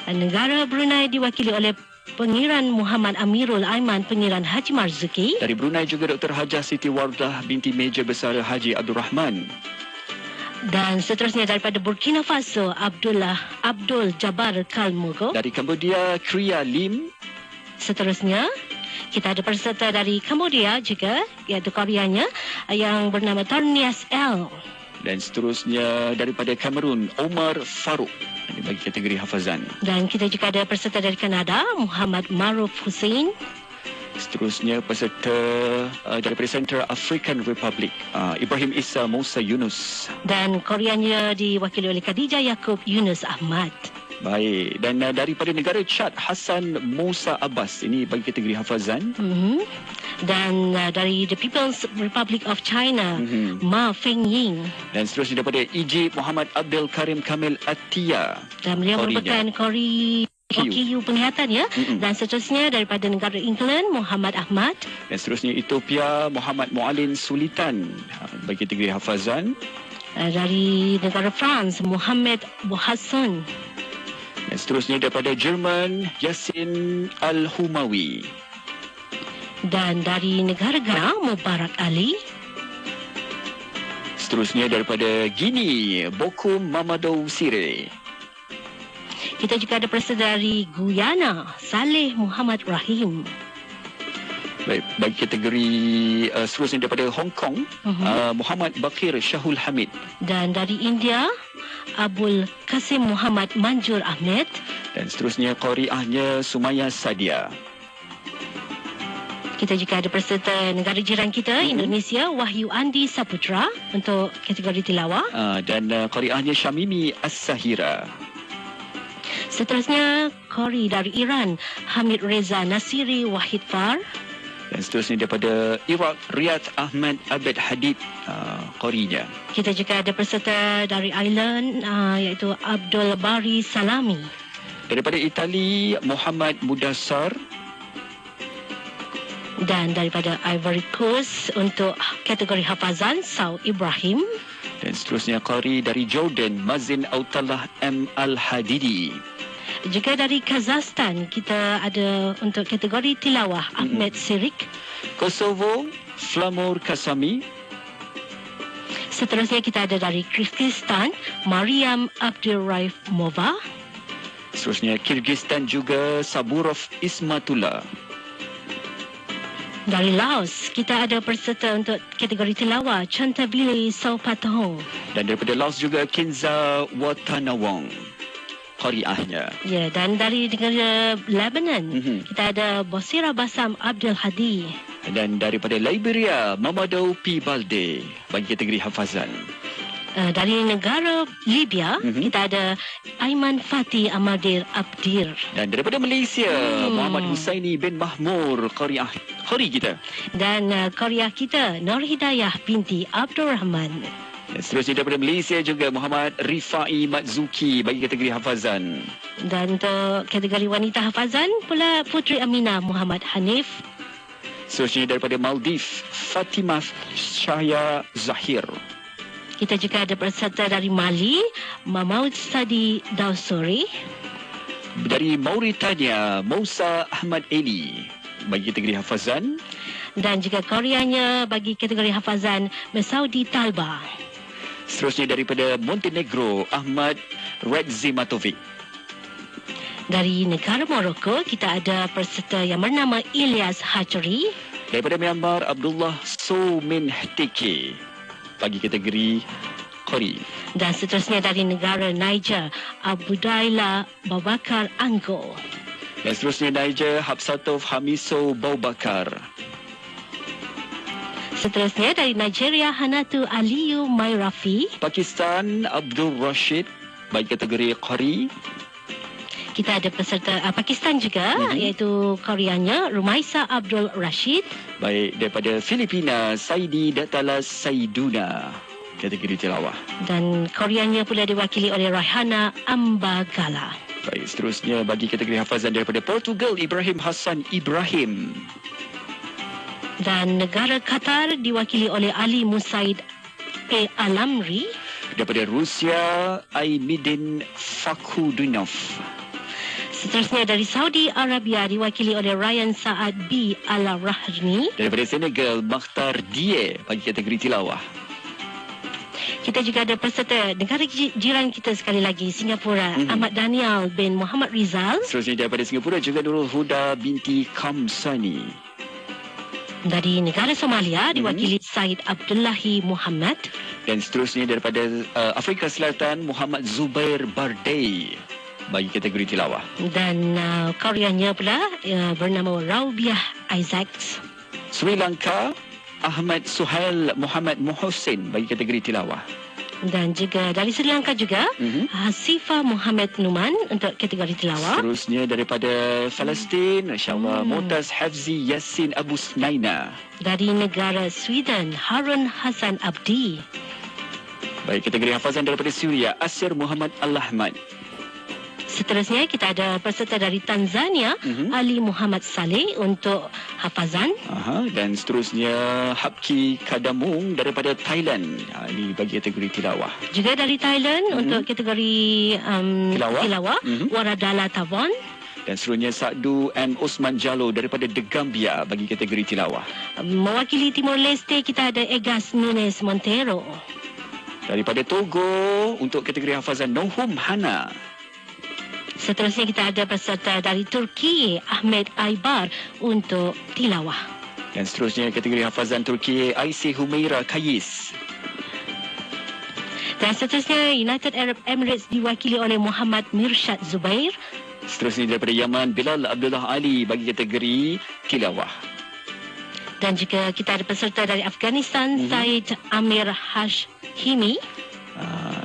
Speaker 2: Negara Brunei diwakili oleh Pengiran Muhammad Amirul Aiman, Pengiran Haji Marzuki.
Speaker 1: Dari Brunei juga Dr. Hajah Siti Wardah binti Meja Besar Haji Abdul Rahman.
Speaker 2: Dan seterusnya daripada Burkina Faso, Abdul Jabbar Kalmugo.
Speaker 1: Dari Cambodia, Kria Lim.
Speaker 2: Seterusnya, kita ada peserta dari Cambodia juga, iaitu Koreanya, yang bernama Tornias L.
Speaker 1: Dan seterusnya daripada Kamerun, Omar Farouk. Ini bagi kategori hafazan.
Speaker 2: Dan kita juga ada peserta dari Kanada, Muhammad Maruf Hussein.
Speaker 1: Seterusnya peserta daripada Central African Republic, Ibrahim Isa Musa Yunus.
Speaker 2: Dan Koreanya diwakili oleh Khadijah Yaakob Yunus Ahmad.
Speaker 1: Baik, dan daripada negara Chad, Hassan Musa Abbas. Ini bagi kategori hafazan.
Speaker 2: Dan dari the People's Republic of China, Ma Fengying.
Speaker 1: Dan seterusnya daripada Egypt, Muhammad Abdul Karim Kamil Atia.
Speaker 2: Dan beliau merupakan OKU penglihatan ya. Dan seterusnya daripada negara England, Muhammad Ahmad.
Speaker 1: Dan seterusnya Ethiopia, Muhammad Mualin Sulitan bagi kategori hafazan.
Speaker 2: Dari negara France, Muhammad Bohasson.
Speaker 1: Dan seterusnya daripada Jerman, Yasin Al-Humawi.
Speaker 2: Dan dari negara Ghana, Mubarak Ali.
Speaker 1: Seterusnya daripada Guinea, Bokum Mamadou Sire.
Speaker 2: Kita juga ada peserta dari Guyana, Saleh Muhammad Rahim.
Speaker 1: Baik, bagi kategori seterusnya daripada Hong Kong, Muhammad Bakir Syahul Hamid.
Speaker 2: Dan dari India, Abul Qasim Muhammad Manjur Ahmed.
Speaker 1: Dan seterusnya Qariahnya Sumaya Sadia.
Speaker 2: Kita juga ada peserta negara jiran kita, Indonesia, Wahyu Andi Saputra untuk kategori tilawah.
Speaker 1: Dan Qariahnya Syamimi As-Sahira.
Speaker 2: Seterusnya, Qari dari Iran, Hamid Reza Nasiri Wahid Far.
Speaker 1: Dan seterusnya daripada Iraq, Riyadh Ahmad Abed Hadid, Qarinya.
Speaker 2: Kita juga ada peserta dari Ireland, iaitu Abdul Bari Salami.
Speaker 1: Daripada Itali, Muhammad Mudassar.
Speaker 2: Dan daripada Ivory Coast untuk kategori hafazan, Saud Ibrahim.
Speaker 1: Dan seterusnya Qari dari Jordan, Mazin Autallah M. Al-Hadidi.
Speaker 2: Juga dari Kazakhstan, kita ada untuk kategori tilawah, Ahmed Sirik.
Speaker 1: Kosovo, Flamur Kasami.
Speaker 2: Seterusnya kita ada dari Kyrgyzstan, Mariam Abdulraif Mova.
Speaker 1: Seterusnya Kyrgyzstan juga Saburov Ismatullah.
Speaker 2: Dari Laos, kita ada peserta untuk kategori tilawah, Chantabili Saupatong.
Speaker 1: Dan daripada Laos juga Kinza Watanawong, Qariahnya.
Speaker 2: Ya, dan dari negara Lebanon, kita ada Bosira Basam Abdul Hadi.
Speaker 1: Dan daripada Liberia, Mamadou P. Balde bagi kategori hafazan.
Speaker 2: Dari negara Libya, kita ada Aiman Fatih Amadir Abdir.
Speaker 1: Dan daripada Malaysia, Muhammad Husaini bin Mahmur, Qari kita.
Speaker 2: Dan Korea kita, Nur Hidayah binti Abdul Rahman.
Speaker 1: Dan seterusnya daripada Malaysia juga Muhammad Rifai Matzuki bagi kategori hafazan.
Speaker 2: Dan untuk kategori wanita hafazan pula Putri Aminah Muhammad Hanif.
Speaker 1: Seterusnya daripada Maldives, Fatimah Syahya Zahir.
Speaker 2: Kita juga ada peserta dari Mali, Mamaud Sadi Dausuri.
Speaker 1: Dari Mauritania, Mousa Ahmad Eli bagi kategori hafazan.
Speaker 2: Dan juga Koreanya bagi kategori hafazan, Mesaudi Talba.
Speaker 1: Seterusnya daripada Montenegro, Ahmad Redzimatovic.
Speaker 2: Dari negara Morocco, kita ada peserta yang bernama Ilyas Hachuri.
Speaker 1: Daripada Myanmar, Abdullah Somin Hteke. bagi kategori Qori.
Speaker 2: Dan seterusnya dari negara Niger, Abdullah Babakar Anggo.
Speaker 1: Dan seterusnya Niger, Habsatov Hamiso Baubakar.
Speaker 2: Seterusnya dari Nigeria, Hanatu Aliyu Mairafi.
Speaker 1: Pakistan, Abdul Rashid bagi kategori Qori.
Speaker 2: Kita ada peserta Pakistan juga, iaitu Koreanya Rumaisa Abdul Rashid.
Speaker 1: Baik, daripada Filipina, Saidi Datala Saiduna, kategori tilawah.
Speaker 2: Dan Koreanya pula diwakili oleh Raihana Ambagala.
Speaker 1: Baik, seterusnya bagi kategori hafazan daripada Portugal, Ibrahim Hassan Ibrahim.
Speaker 2: Dan negara Qatar diwakili oleh Ali Musaid Alamri.
Speaker 1: Daripada Rusia, Aimidin Fakhudinov.
Speaker 2: Seterusnya dari Saudi Arabia diwakili oleh Ryan Saad B. Al-Rahni.
Speaker 1: Daripada Senegal, Makhtar Die bagi kategori tilawah.
Speaker 2: Kita juga ada peserta negara jiran kita sekali lagi, Singapura, Ahmad Daniel bin Muhammad Rizal.
Speaker 1: Seterusnya daripada Singapura juga Nurul Huda binti Kamsani.
Speaker 2: Dari negara Somalia diwakili Said Abdullahi Muhammad.
Speaker 1: Dan seterusnya daripada Afrika Selatan, Muhammad Zubair Bardei bagi kategori tilawah.
Speaker 2: Dan Koreanya pula bernama Raubiah Isaacs.
Speaker 1: Sri Lanka, Ahmad Suhail Muhammad Muhsin bagi kategori tilawah.
Speaker 2: Dan juga dari Sri Lanka juga Hasifa Muhammad Numan untuk kategori tilawah.
Speaker 1: Seterusnya daripada Palestin, insyaAllah Mutaz Hafzi Yassin Abu Snaina.
Speaker 2: Dari negara Sweden, Harun Hasan Abdi.
Speaker 1: Baik, kategori hafazan daripada Syria, Asir Muhammad Al-Ahmad.
Speaker 2: Seterusnya kita ada peserta dari Tanzania, Ali Muhammad Saleh untuk hafazan.
Speaker 1: Dan seterusnya Habki Kadamung daripada Thailand. Ini bagi kategori tilawah.
Speaker 2: Juga dari Thailand untuk kategori tilawah, Waradala Tavon.
Speaker 1: Dan seterusnya Sa'du M. Osman Jalo daripada The Gambia bagi kategori tilawah.
Speaker 2: Mewakili Timor Leste kita ada Egas Nunes Montero.
Speaker 1: Daripada Togo untuk kategori hafazan Nohum Hana.
Speaker 2: Seterusnya kita ada peserta dari Turki, Ahmed Aybar untuk tilawah.
Speaker 1: Dan seterusnya kategori hafazan Turki, Aisy Humaira Kayis.
Speaker 2: Dan seterusnya United Arab Emirates diwakili oleh Muhammad Mirshad Zubair.
Speaker 1: Seterusnya daripada Yaman, Bilal Abdullah Ali bagi kategori tilawah.
Speaker 2: Dan juga kita ada peserta dari Afghanistan, Said Amir Hashimi.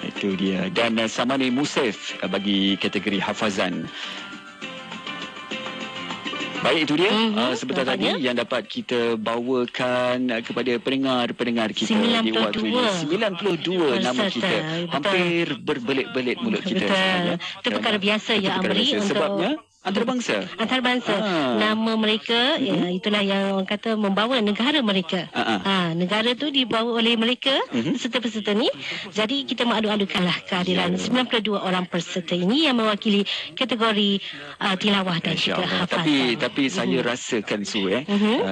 Speaker 1: Itu dia. Dan Samani Musef bagi kategori hafazan. Baik, itu dia sebentar tadi yang dapat kita bawakan kepada pendengar-pendengar kita
Speaker 2: 92
Speaker 1: di waktu ini. 92 nama kita. Hampir berbelit-belit mulut kita.
Speaker 2: Betul. Itu perkara biasa ya, Amri.
Speaker 1: Sebabnya antarabangsa.
Speaker 2: Antarabangsa. Nama mereka, itulah yang orang kata membawa negara mereka. Negara tu dibawa oleh mereka, peserta-peserta ni. Jadi kita mengadu-adukanlah kehadiran 92 orang peserta ini yang mewakili kategori tilawah dan juga hafazan.
Speaker 1: Tapi saya rasakan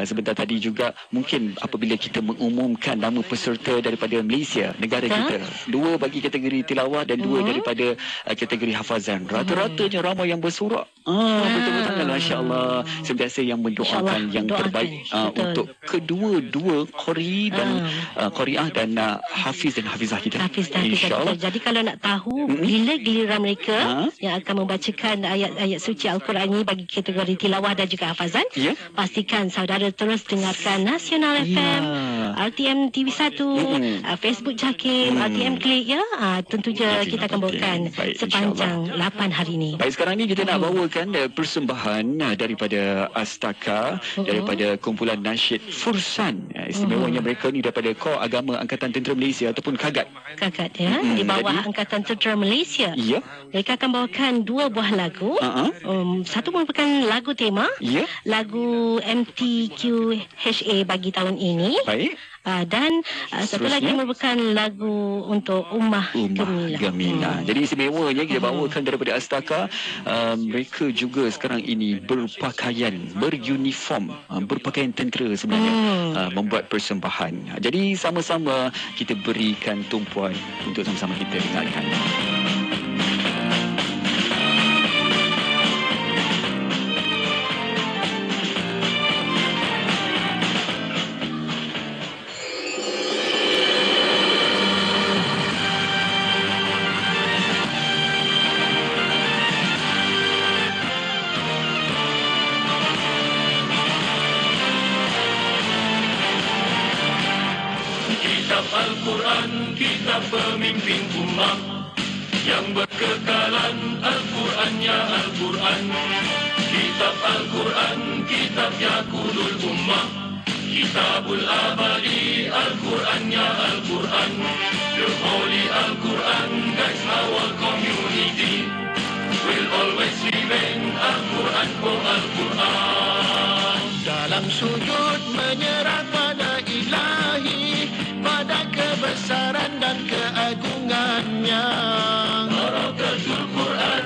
Speaker 1: sebentar tadi juga mungkin apabila kita mengumumkan nama peserta daripada Malaysia, negara kita, 2 bagi kategori tilawah dan 2 daripada kategori hafazan. Rata-ratanya ramai yang bersorak. Betul-betul, Masya-Allah. Sentiasa yang mendoakan yang terbaik untuk kedua-dua Qori dan Qoriah dan Hafiz dan Hafizah kita.
Speaker 2: InsyaAllah. Jadi kalau nak tahu bila giliran mereka yang akan membacakan ayat-ayat suci Al-Quran ini bagi kategori tilawah dan juga hafazan, pastikan saudara terus dengarkan Nasional FM, RTM TV1, Facebook Jakim, RTM Klik ya. Tentunya kita akan bawakan sepanjang 8 hari ini.
Speaker 1: Baik, sekarang ni kita nak bawakan persembahan daripada Astaka, daripada kumpulan nasyid Fursan. Istimewanya mereka ni daripada Kor Agama Angkatan Tentera Malaysia ataupun KAGAT.
Speaker 2: KAGAT ya, di bawah Angkatan Tentera Malaysia.
Speaker 1: Ya.
Speaker 2: Mereka akan bawakan 2 buah lagu. Satu merupakan lagu tema, lagu MTQHA bagi tahun ini.
Speaker 1: Baik.
Speaker 2: Dan satu lagi merupakan lagu untuk Ummah Gemilang.
Speaker 1: Jadi istimewanya kita bawakan daripada Astaka. Mereka juga sekarang ini berpakaian, beruniform, berpakaian tentera sebenarnya, membuat persembahan. Jadi sama-sama kita berikan tumpuan untuk sama-sama kita dengarkan.
Speaker 3: Al-Quran, kitab pemimpin umat yang berkekalan. Al-Quran ya Al-Quran, kitab Al-Quran, kitab Yaqulul Ummah, kitabul abadi. Al-Quran ya Al-Quran, the holy Al-Quran guides our community, will always remain. Al-Quran, oh Al-Quran.
Speaker 6: Dalam sujud menyerah pada ilahi, pada kebesaran dan keagungannya.
Speaker 3: Barakatul Quran,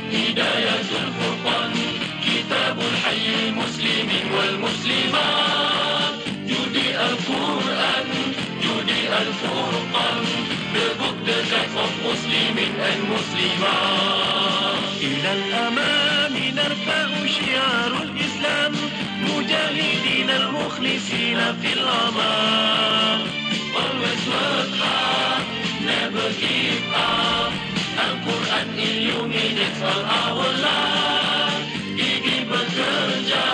Speaker 3: hidayatul Furqan, kitabul hayyil muslimin wal muslimat. Judi Al-Quran, Judi Al-Furqan, the book, the guide of muslimin and muslimat.
Speaker 6: Ilal amami narfa'u syiarul Islam, mujahidin al-mukhlisina fil amal.
Speaker 3: Always work hard, never give up. Al-Quran illuminates all our life. Gigi bekerja,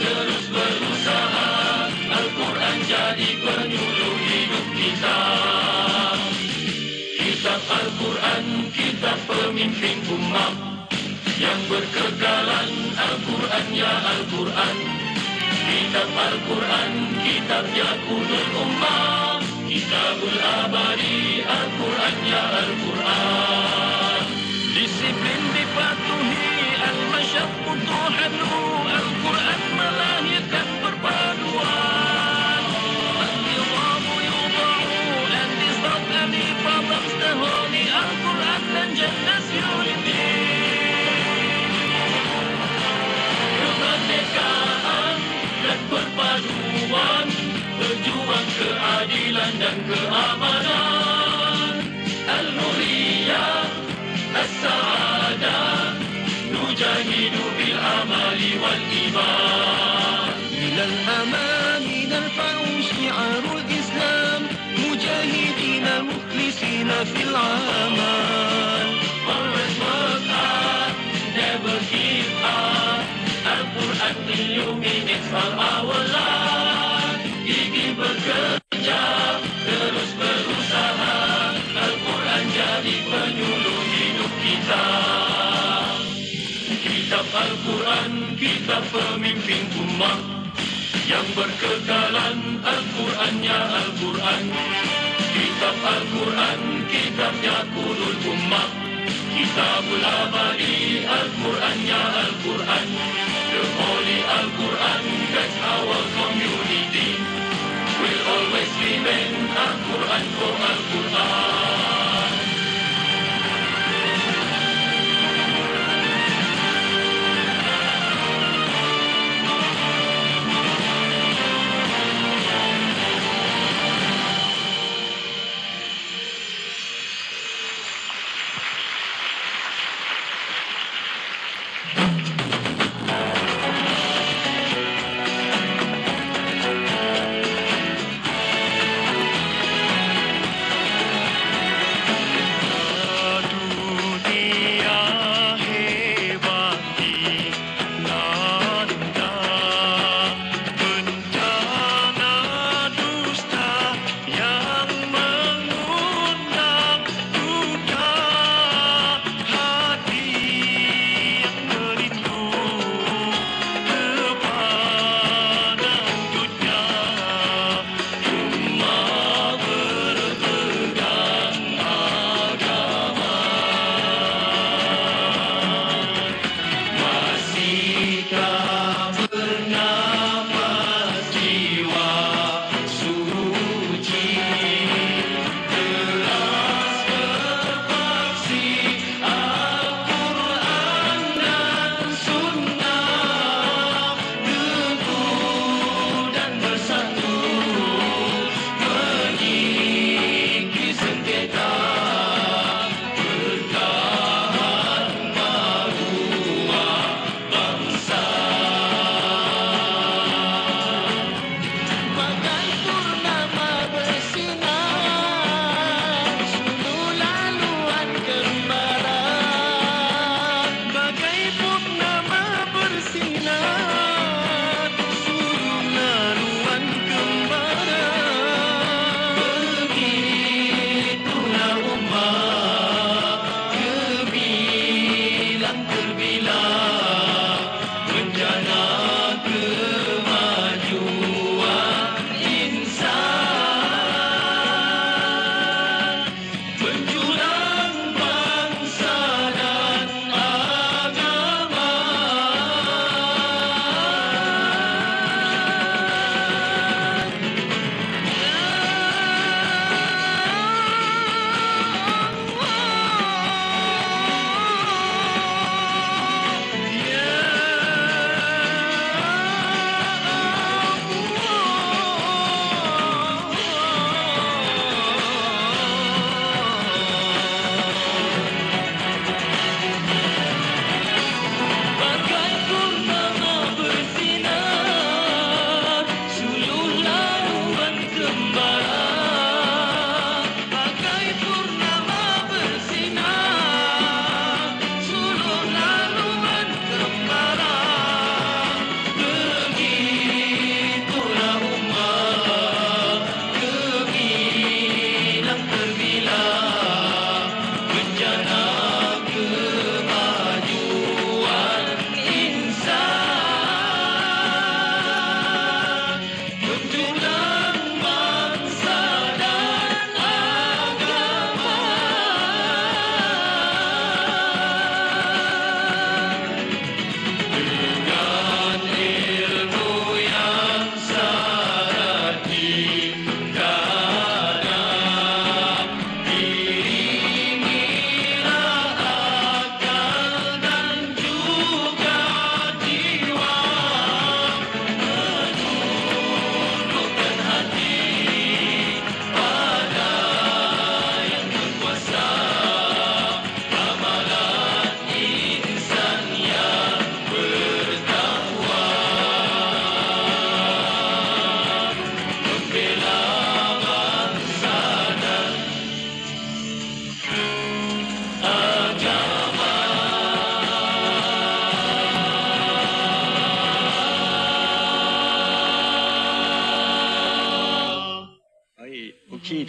Speaker 3: terus berusaha. Al-Quran jadi penyuluh hidup kita. Kitab Al-Quran, kitab pemimpin umat yang berkekalan. Al-Quran ya Al-Quran, kitab Al-Quran, kitab Yaqulul Ummah, kitabul abadi. Al-Quran ya Al-Quran.
Speaker 6: Disiplin dipatuhi, al-masyaqqu tuhannu. Al-Quran melahirkan perpaduan. Al-nizamu yudha'u, and is not any problems. The holy Al-Quran dan Jannah's unity.
Speaker 3: Kemerdekaan dan perpaduan, berjuang keadilan dan keamanan. Al-Nuriyah, As-Sa'adah, nujahidu bil amali wal iman.
Speaker 6: Ilal amami narfa'u syiarul Islam, mujahidin al-mukhlisina fil amal.
Speaker 3: Always work hard, never give up. Al-Quran illuminates all our life. Gigi bekerja, terus berusaha. Al-Quran jadi penyuluh hidup kita. Kitab Al-Quran, kitab pemimpin umat yang berkekalan. Al-Quran ya Al-Quran, kitab Al-Quran, kitab Yaqulul Ummah, kitabul abadi. Al-Quran ya Al-Quran, the holy Al-Quran guides our community, will always remain. Al-Quran, oh Al-Quran.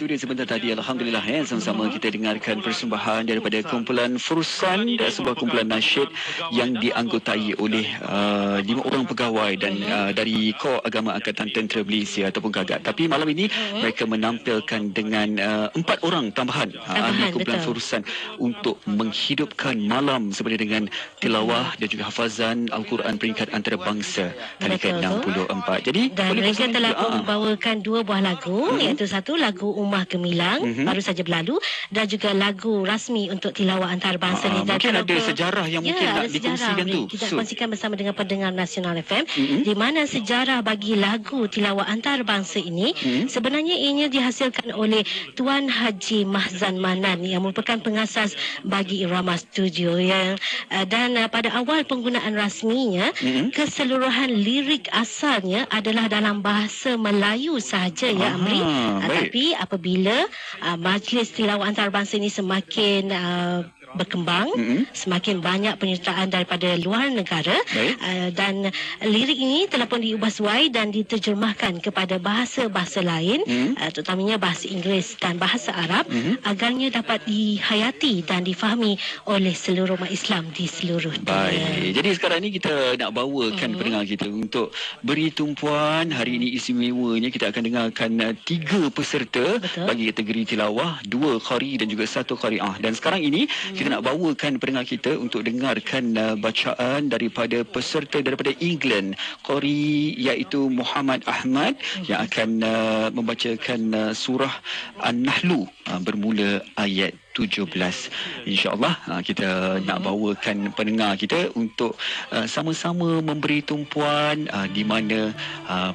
Speaker 1: itu dia sebentar tadi. Alhamdulillah sama-sama kita dengarkan persembahan daripada kumpulan Fursan, sebuah kumpulan nasyid yang dianggotai oleh 5 orang pegawai dan dari Kor Agama Angkatan Tentera Malaysia ataupun Gagat. Tapi malam ini mereka menampilkan dengan 4 orang tambahan ahli kumpulan Fursan untuk menghidupkan malam sebenarnya dengan tilawah dan juga hafazan Al-Quran peringkat antarabangsa kali ke-64. Jadi
Speaker 2: dan mereka telah membawakan 2 buah lagu, iaitu satu lagu Ummah Gemilang baru saja berlalu dan juga lagu rasmi untuk tilawah antarabangsa ni.
Speaker 1: Mungkin ada sejarah yang mungkin nak dikongsikan tu.
Speaker 2: Kita kongsikan bersama dengan pendengar Nasional FM di mana sejarah bagi lagu tilawah antarabangsa ini sebenarnya ianya dihasilkan oleh Tuan Haji Mahzan Manan yang merupakan pengasas bagi Irama Studio yang dan pada awal penggunaan rasminya keseluruhan lirik asalnya adalah dalam bahasa Melayu sahaja ya Amri. Tapi apabila majlis tilawah antarabangsa ini semakin berkembang, semakin banyak penyertaan daripada luar negara dan lirik ini telah pun diubah suai dan diterjemahkan kepada bahasa-bahasa lain, terutamanya bahasa Inggeris dan bahasa Arab agarnya dapat dihayati dan difahami oleh seluruh umat Islam di seluruh dunia.
Speaker 1: Baik. Jadi sekarang ni kita nak bawakan pendengar kita untuk beri tumpuan. Hari ini istimewanya kita akan dengarkan 3 peserta bagi kategori tilawah, 2 qari dan juga 1 qari'ah. Dan sekarang ini kita nak bawakan pendengar kita untuk dengarkan bacaan daripada peserta daripada England, qari iaitu Muhammad Ahmad yang akan membacakan surah An-Nahlu bermula ayat 17. InsyaAllah kita nak bawakan pendengar kita untuk sama-sama memberi tumpuan di mana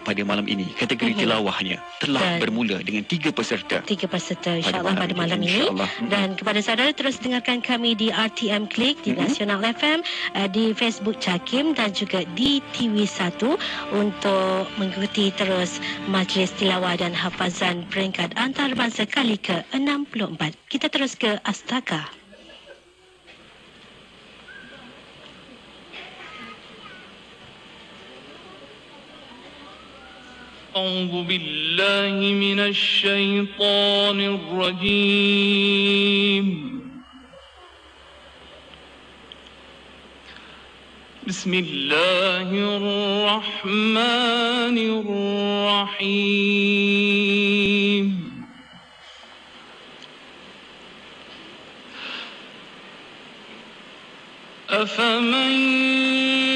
Speaker 1: pada malam ini kategori tilawahnya telah bermula dengan 3 peserta.
Speaker 2: 3 peserta insyaAllah pada malam ini. Dan kepada saudara terus dengarkan kami di RTM Klik, di Nasional FM, di Facebook Cakim dan juga di TV1 untuk mengikuti terus majlis tilawah dan hafazan peringkat antarabangsa kali ke-64. Kita terus ke Astaka.
Speaker 6: أعوذ بالله من الشيطان الرجيم بسم الله الرحمن الرحيم أفمن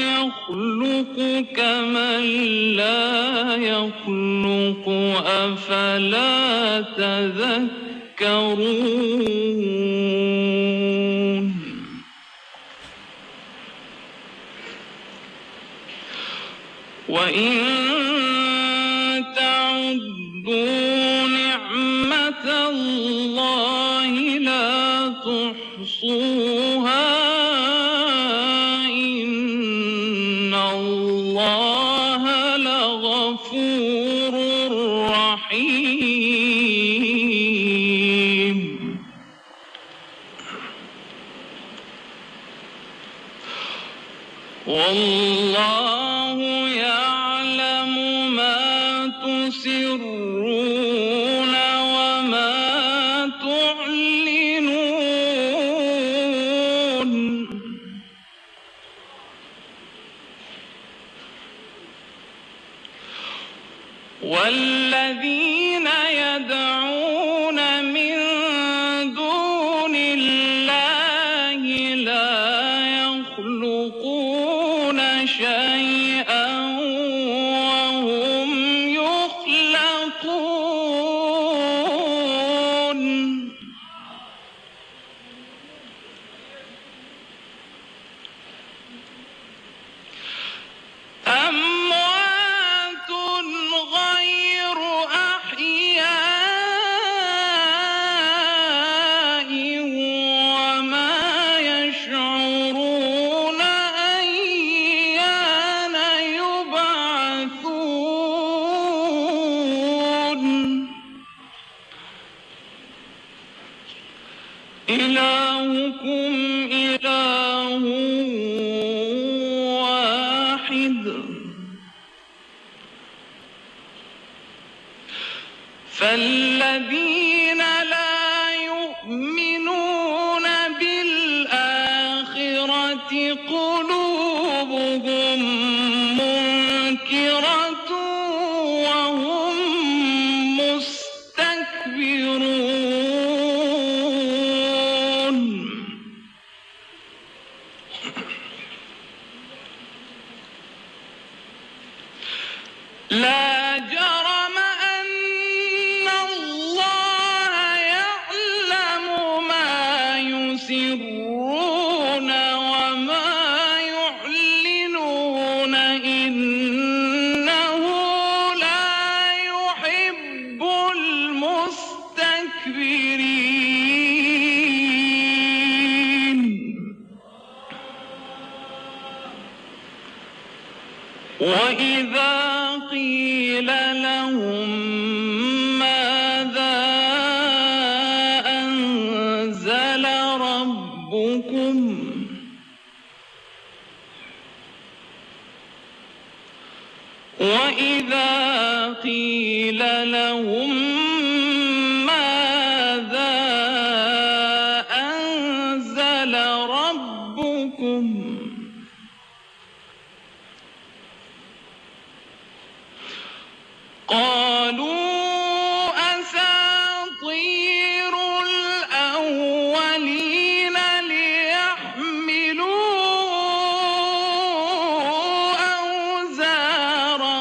Speaker 6: يخلق كمن لا يخلق أفلا تذكرون وإن تعدوا نعمة الله لا تحصوها إن الله لغفور رحيم والله يعلم ما تسرون وما تعلنون والذين يدعون من دون الله لا يخلقون شيئا وهم يخلقون أموات غير أحياء وما يشعرون أيان يبعثون إلهكم إله واحد فالذين يسرون وما يعلنون إنه لا يحب المستكبرين وإذا قيل لهم ماذا أنزل ربكم وإذا قيل لهم ماذا أنزل ربكم قالوا أساطير الأولين ليحملوا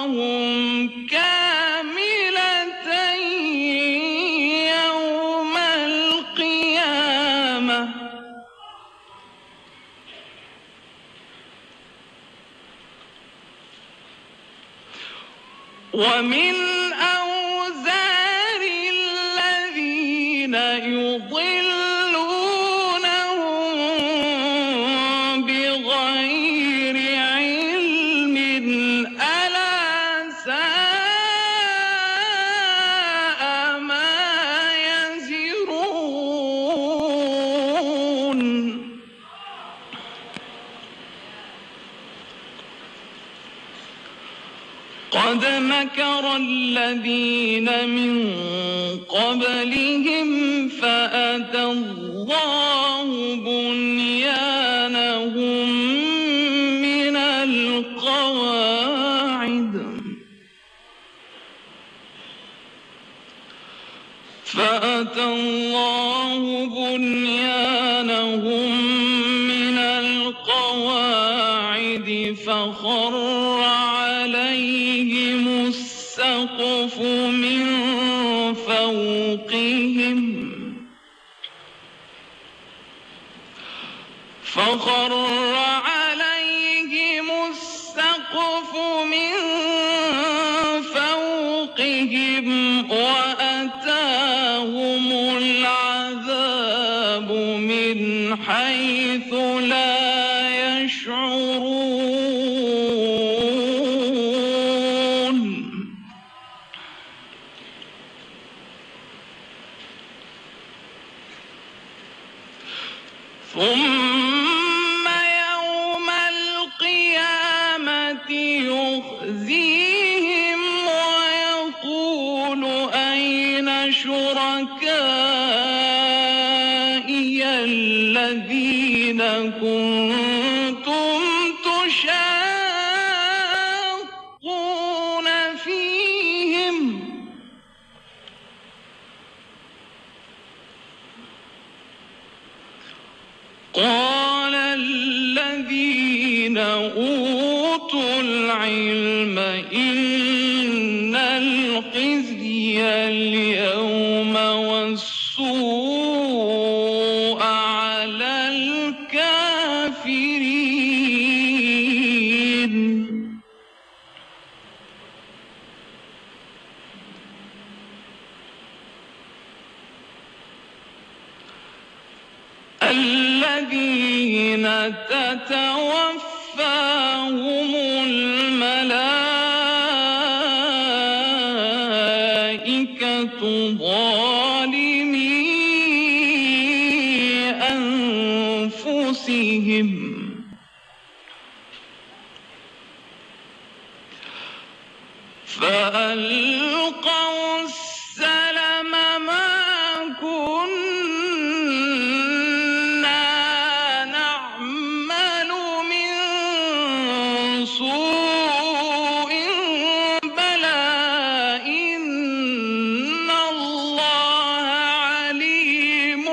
Speaker 6: أوزارهم كاملة يوم القيامة ومن أوزار الذين يضلونهم بغير علم ألا ساء ما يزرون قد مكر الذين من قبلهم فأتى الله بنيانهم من القواعد فخر عليهم السقف من فوقهم وأتاهم العذاب من حيث لا يشعرون ثم يوم القيامة يخزيهم ويقول أين شركائي الذين كنتم تشاقون فيهم قال الذين أوتوا العلم إن الخزي اليوم والسوء على الكافرين الذين تتوفاهم الملائكة ظالمي أنفسهم فألقوا السلم ما كنا نعمل من سوء بلى إن الله عليم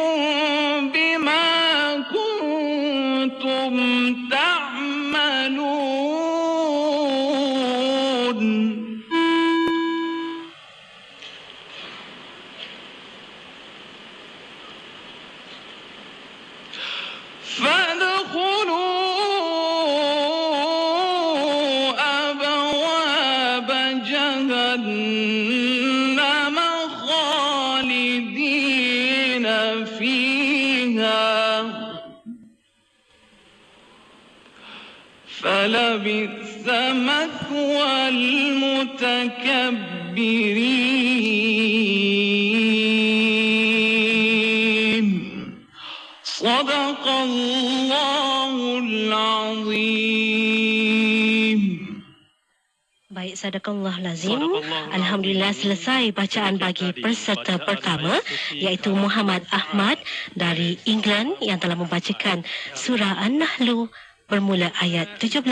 Speaker 6: بما كنتم فيها فلبئس مثوى المتكبرين صدق الله العظيم.
Speaker 2: Baik, sadaqallah lazim. Alhamdulillah selesai bacaan bagi peserta pertama iaitu Muhammad Ahmad dari England yang telah membacakan surah An-Nahl bermula ayat 17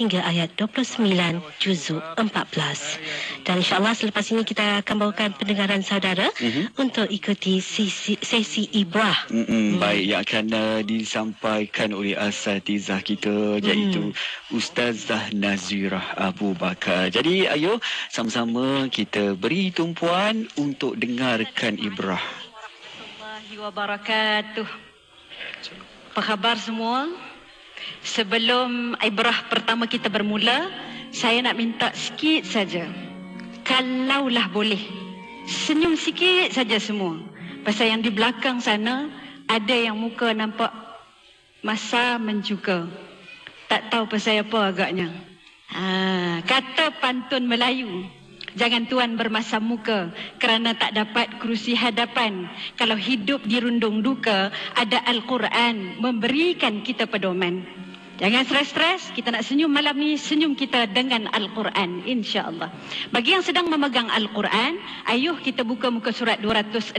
Speaker 2: hingga ayat 29 juzuk 14. Dan insyaAllah selepas ini kita akan bawakan pendengaran saudara untuk ikuti sesi ibrah.
Speaker 1: Baik, yang akan disampaikan oleh asatizah kita iaitu Ustazah Nazirah Abu Bakar. Jadi ayo sama-sama kita beri tumpuan untuk dengarkan ibrah.
Speaker 7: Warahmatullahi wabarakatuh. Apa khabar semua? Sebelum ibrah pertama kita bermula, saya nak minta sikit saja. Kalaulah boleh, senyum sikit saja semua. Pasal yang di belakang sana ada yang muka nampak masam juga. Tak tahu pasal apa agaknya. Kata pantun Melayu, jangan tuan bermasam muka kerana tak dapat kerusi hadapan. Kalau hidup dirundung duka, ada Al-Quran memberikan kita pedoman. Jangan stres-stres, kita nak senyum malam ni, senyum kita dengan Al-Quran, insya-Allah. Bagi yang sedang memegang Al-Quran, ayuh kita buka muka surat 269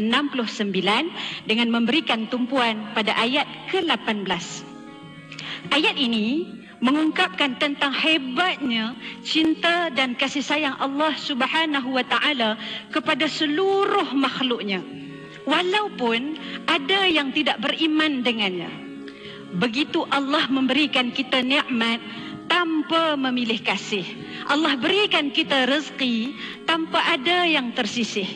Speaker 7: dengan memberikan tumpuan pada ayat ke-18. Ayat ini mengungkapkan tentang hebatnya cinta dan kasih sayang Allah Subhanahu wa taala kepada seluruh makhluknya. Walaupun ada yang tidak beriman dengannya. Begitu Allah memberikan kita nikmat tanpa memilih kasih. Allah berikan kita rezeki tanpa ada yang tersisih.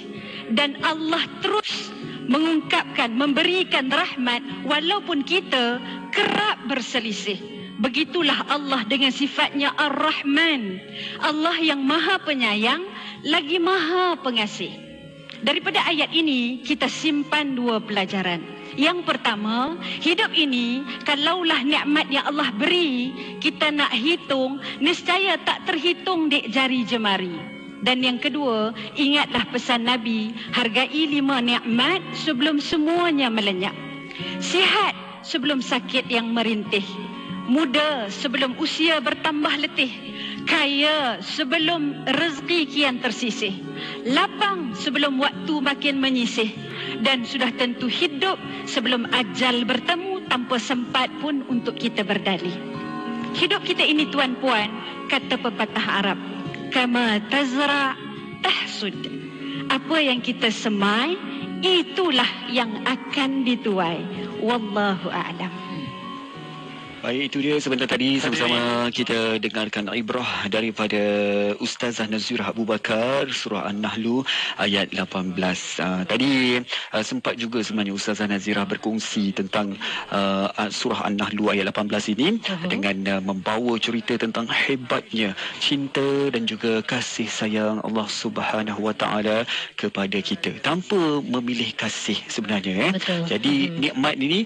Speaker 7: Dan Allah terus mengungkapkan, memberikan rahmat walaupun kita kerap berselisih. Begitulah Allah dengan sifatnya Ar-Rahman. Allah yang maha penyayang lagi maha pengasih. Daripada ayat ini kita simpan dua pelajaran. Yang pertama, hidup ini kalaulah nikmat yang Allah beri, kita nak hitung, nescaya tak terhitung di jari jemari. Dan yang kedua, ingatlah pesan Nabi, hargai 5 nikmat sebelum semuanya melenyap. Sihat sebelum sakit yang merintih. Muda sebelum usia bertambah letih. Kaya sebelum rezeki kian tersisih. Lapang sebelum waktu makin menyisih. Dan sudah tentu hidup sebelum ajal bertemu tanpa sempat pun untuk kita berdalih. Hidup kita ini tuan-puan, kata pepatah Arab, kama tazra tahsud. Apa yang kita semai, itulah yang akan dituai. Wallahu a'lam.
Speaker 1: Baik, itu dia sebentar tadi sama-sama kita dengarkan ibrah daripada Ustazah Nazirah Abu Bakar, surah An-Nahl ayat 18. Tadi sempat juga sebenarnya Ustazah Nazirah berkongsi tentang surah An-Nahl ayat 18 ini dengan membawa cerita tentang hebatnya cinta dan juga kasih sayang Allah Subhanahu Wa Taala kepada kita tanpa memilih kasih sebenarnya.
Speaker 2: Betul.
Speaker 1: Jadi nikmat ini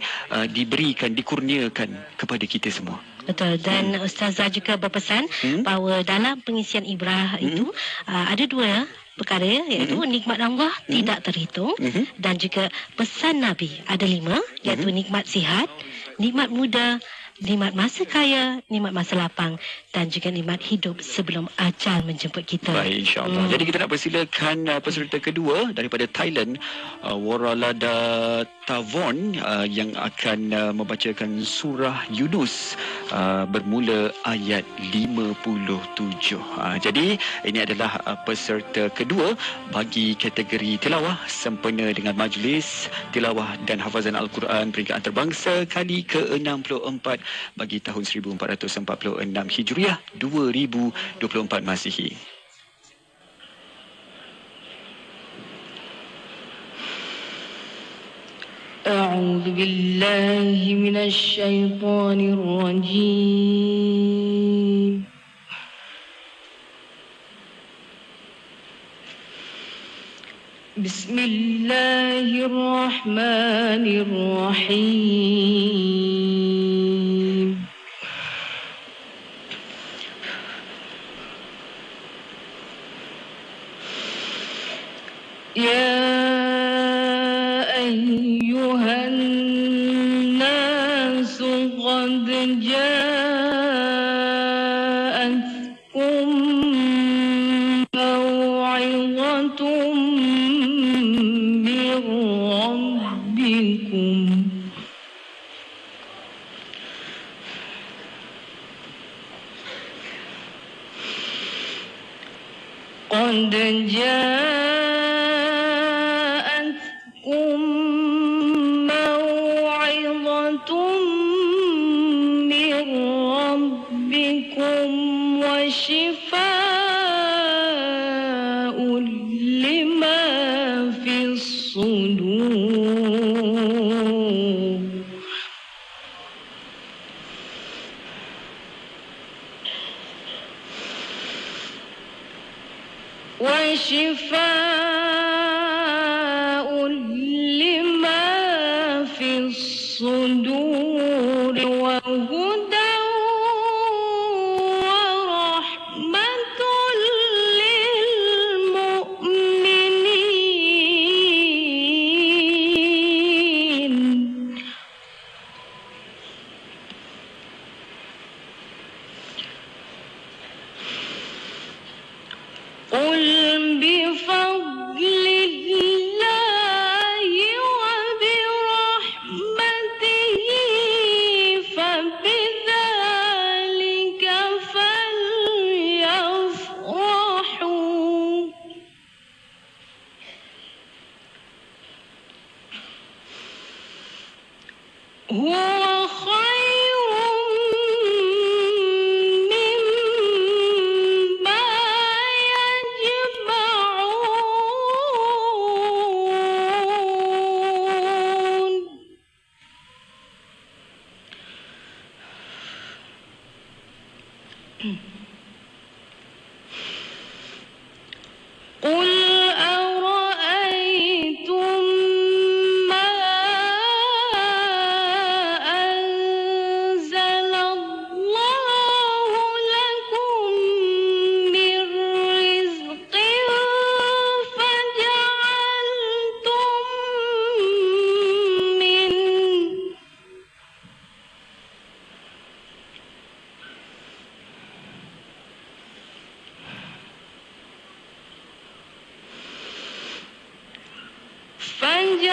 Speaker 1: diberikan, dikurniakan kepada kita semua.
Speaker 2: Betul. Dan Ustazah juga berpesan bahawa dalam pengisian ibrah itu ada dua perkara, iaitu nikmat Allah tidak terhitung dan juga pesan Nabi ada 5, iaitu nikmat sihat, nikmat muda, nikmat masa kaya, nikmat masa lapang dan juga nikmat hidup sebelum ajal menjemput kita.
Speaker 1: Baik, insya-Allah. Jadi kita nak persilakan peserta kedua daripada Thailand, Waralada Tavon, yang akan membacakan surah Yunus bermula ayat 57. Jadi ini adalah peserta kedua bagi kategori tilawah sempena dengan majlis tilawah dan hafazan Al-Quran peringkat antarabangsa kali ke-64 bagi tahun 1446 Hijriah 2024 Masihi.
Speaker 4: أعوذ بالله من الشيطان الرجيم بسم بسم الله الرحمن الرحيم يا أيها الناس قد جاءتكم موعظة من ربكم قد جاءتكم موعظة من ربكم وشفاء لما في الصدور وشفاء لما في الصدور وهدى ورحمة للمؤمنين قل بفضل الله وبرحمته فبذلك فليفرحوا هو خير مما يجمعون قل أرأيتم ما أنزل الله لكم من رزق فجعلتم منه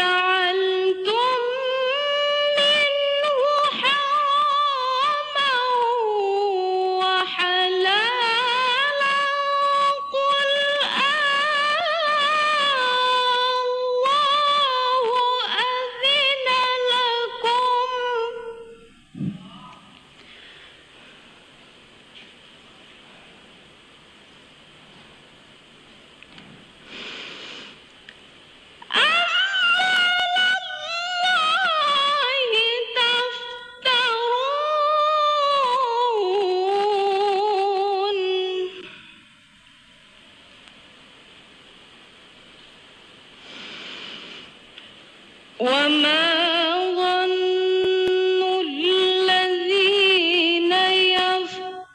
Speaker 4: فجعلتم منه حراما وحلالا قل الله أذن لكم وما ظن الذين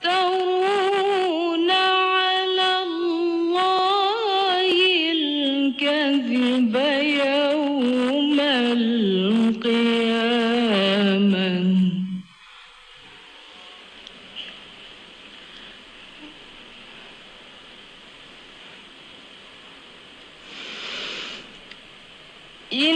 Speaker 4: يفترون على الله الكذب يوم القيامة إن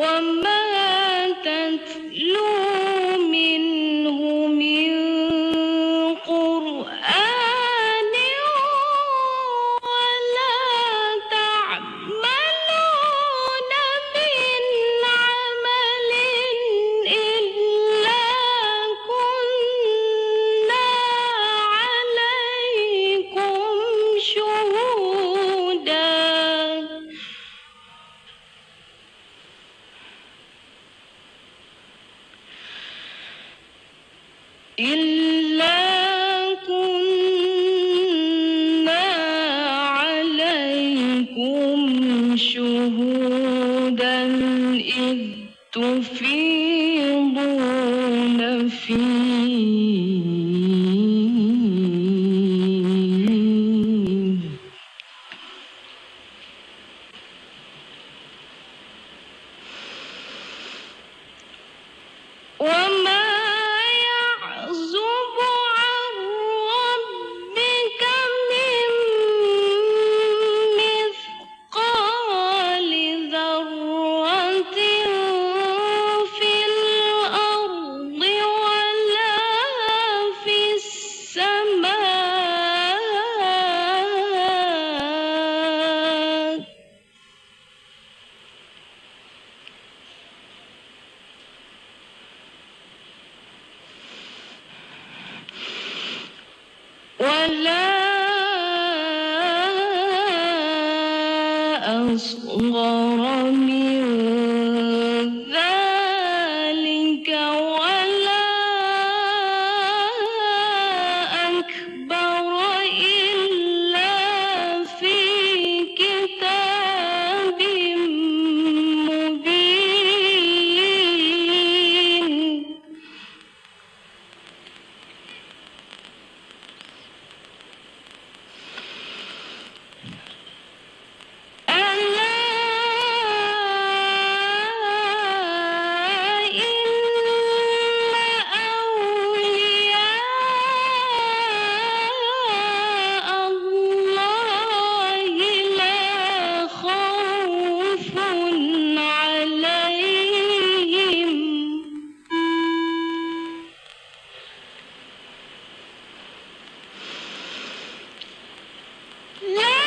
Speaker 4: وما تتلو منه من قرآن ولا تعملون من عمل إلا كنا عليكم شهودا إلا كنا عليكم شهودا إذ تفيضون فيه وما يعزب عن ربك من مثقال ذرة في الأرض ولا في السماء ولا أصغر من ذلك ولا أكبر إلا في كتاب مبين ألا إن أولياء الله لا خوف عليهم لا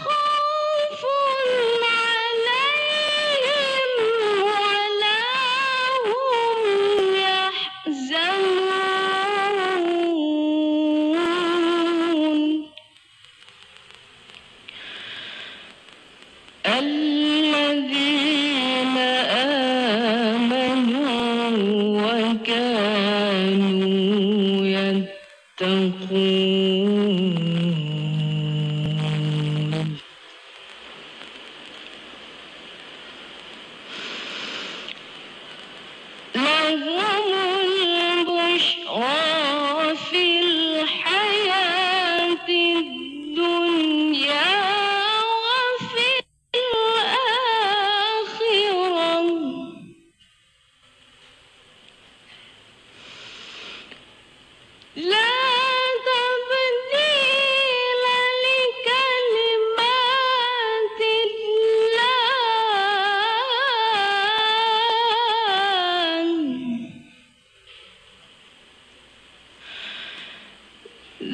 Speaker 4: خوف عليهم ولا هم يحزنون الذين آمنوا وكانوا يتقون لهم البشرى في الحياة الدنيا وفي الآخرة لا تبديل لكلمات الله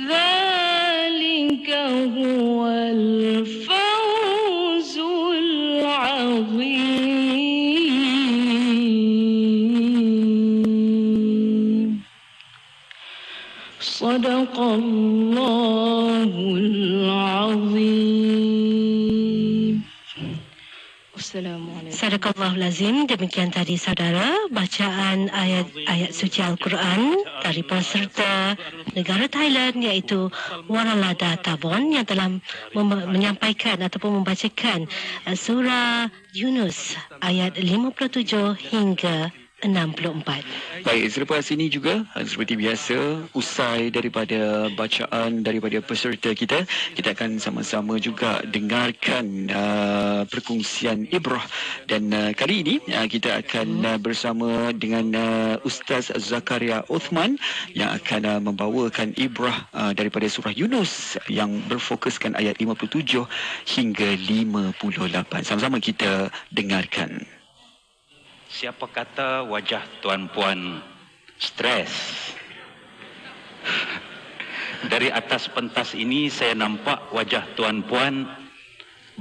Speaker 4: ذلك هو الفوز العظيم صدق الله العظيم والسلام عليكم
Speaker 2: Sadaqallahul Lazim. Demikian tadi saudara bacaan ayat-ayat suci Al-Quran dari peserta negara Thailand iaitu Waralada Tabon yang telah menyampaikan ataupun membacakan surah Yunus ayat 57 hingga 64.
Speaker 1: Baik, selepas ini juga seperti biasa, usai daripada bacaan daripada peserta kita, kita akan sama-sama juga dengarkan perkongsian ibrah. Dan kali ini kita akan bersama dengan Ustaz Zakaria Uthman yang akan membawakan ibrah daripada surah Yunus yang berfokuskan ayat 57 hingga 58. Sama-sama kita dengarkan.
Speaker 3: Siapa kata wajah tuan-puan stres? Dari atas pentas ini saya nampak wajah tuan-puan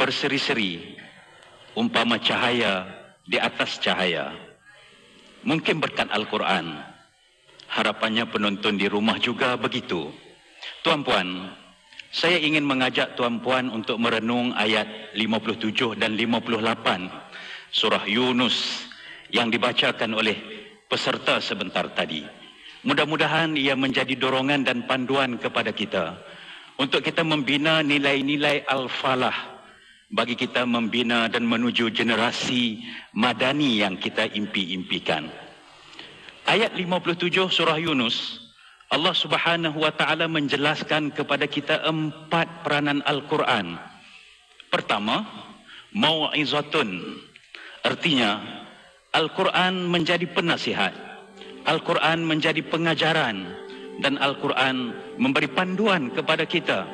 Speaker 3: berseri-seri, umpama cahaya di atas cahaya. Mungkin berkat Al-Quran. Harapannya penonton di rumah juga begitu. Tuan-puan, saya ingin mengajak tuan-puan untuk merenung ayat 57 dan 58 surah Yunus yang dibacakan oleh peserta sebentar tadi. Mudah-mudahan ia menjadi dorongan dan panduan kepada kita untuk kita membina nilai-nilai al-falah, bagi kita membina dan menuju generasi madani yang kita impi-impikan. Ayat 57 surah Yunus, Allah Subhanahu wa taala menjelaskan kepada kita 4 peranan Al-Quran. Pertama, mau'izatun. Artinya Al-Quran menjadi penasihat, Al-Quran menjadi pengajaran, dan Al-Quran memberi panduan kepada kita.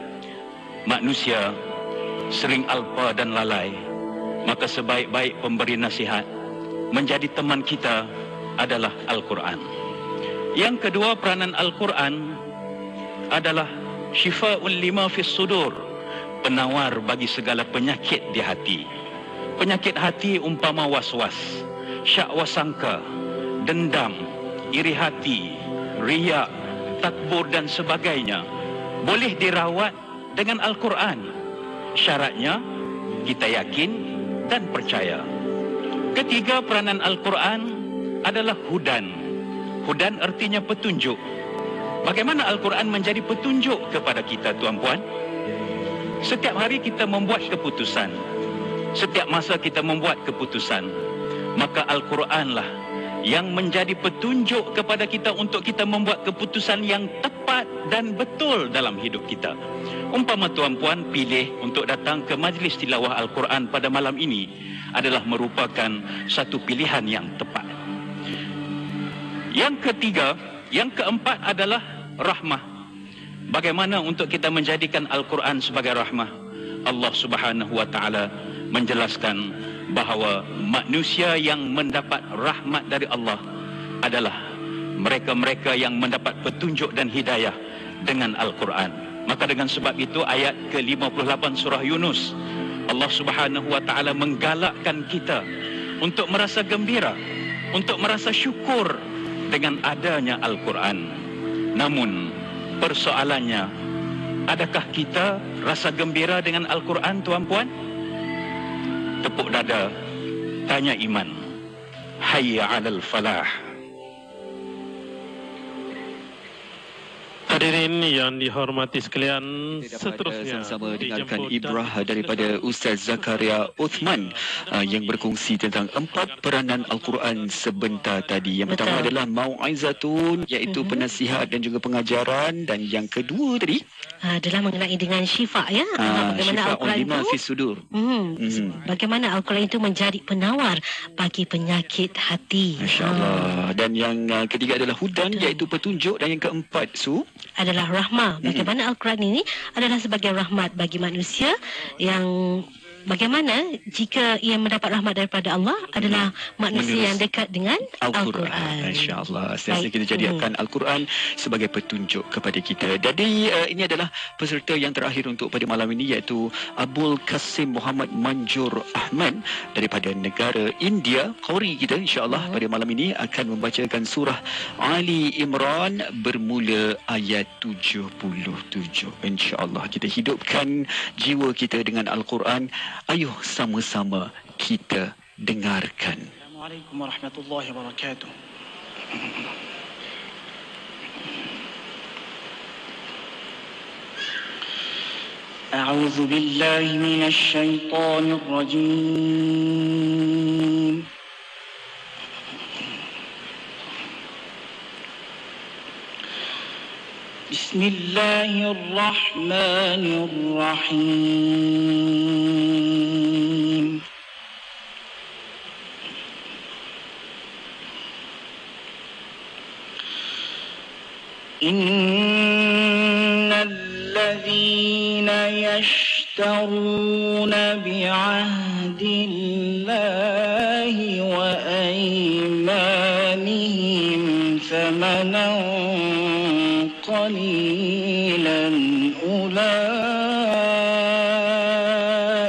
Speaker 3: Manusia sering alpa dan lalai, maka sebaik-baik pemberi nasihat menjadi teman kita adalah Al-Quran. Yang kedua, peranan Al-Quran adalah syifa'un lima fis sudur, penawar bagi segala penyakit di hati. Penyakit hati umpama was-was, syak-wasangka, dendam, iri hati, riak, takbur dan sebagainya, boleh dirawat dengan Al-Quran. Syaratnya kita yakin dan percaya. Ketiga, peranan Al-Quran adalah hudan. Hudan artinya petunjuk. Bagaimana Al-Quran menjadi petunjuk kepada kita, tuan-puan? Setiap hari kita membuat keputusan. Setiap masa kita membuat keputusan. Maka Al-Quranlah yang menjadi petunjuk kepada kita untuk kita membuat keputusan yang tepat dan betul dalam hidup kita. Umpama tuan-puan pilih untuk datang ke majlis tilawah Al-Quran pada malam ini adalah merupakan satu pilihan yang tepat. Yang ketiga, yang keempat adalah rahmah. Bagaimana untuk kita menjadikan Al-Quran sebagai rahmah? Allah Subhanahu wa taala menjelaskan bahawa manusia yang mendapat rahmat dari Allah adalah mereka-mereka yang mendapat petunjuk dan hidayah dengan Al-Quran. Maka dengan sebab itu ayat ke-58 surah Yunus, Allah Subhanahu wa taala menggalakkan kita untuk merasa gembira, untuk merasa syukur dengan adanya Al-Quran. Namun persoalannya, adakah kita rasa gembira dengan Al-Quran, tuan-puan? Tepuk dada, tanya iman. Hayya 'alal falah.
Speaker 8: Hadirin yang dihormati sekalian,
Speaker 1: seterusnya sama dengarkan ibrah daripada Ustaz Zakaria Uthman yang berkongsi tentang 4 peranan Al-Quran sebentar tadi. Yang pertama adalah mau'izatun, iaitu penasihat dan juga pengajaran, dan yang kedua tadi
Speaker 2: adalah mengenai dengan syifa, ya. Bagaimana Al-Quran itu bagaimana Al-Quran itu menjadi penawar bagi penyakit hati.
Speaker 1: Masya-Allah. Dan yang ketiga adalah hudan, iaitu petunjuk, dan yang keempat
Speaker 2: adalah rahmah. Bagaimana Al-Quran ini adalah sebagai rahmat bagi manusia, yang bagaimana jika ia mendapat rahmat daripada Allah adalah manusia yang dekat dengan Al-Quran.
Speaker 1: Insya-Allah. Sentiasa kita jadikan Al-Quran sebagai petunjuk kepada kita. Jadi ini adalah peserta yang terakhir untuk pada malam ini, iaitu Abul Qasim Muhammad Manjur Ahmad daripada negara India. Qori kita insya-Allah pada malam ini akan membacakan surah Ali Imran bermula ayat 77. Insya-Allah kita hidupkan jiwa kita dengan Al-Quran. Ayuh sama-sama kita dengarkan.
Speaker 9: Assalamualaikum warahmatullahi wabarakatuh. A'udzu billahi minasy syaithanir rajim. Bismillahirrahmanirrahim. Innal ladzina yashtaruna bi'ahdillahi wa بأيمانهم ثمنا قليلا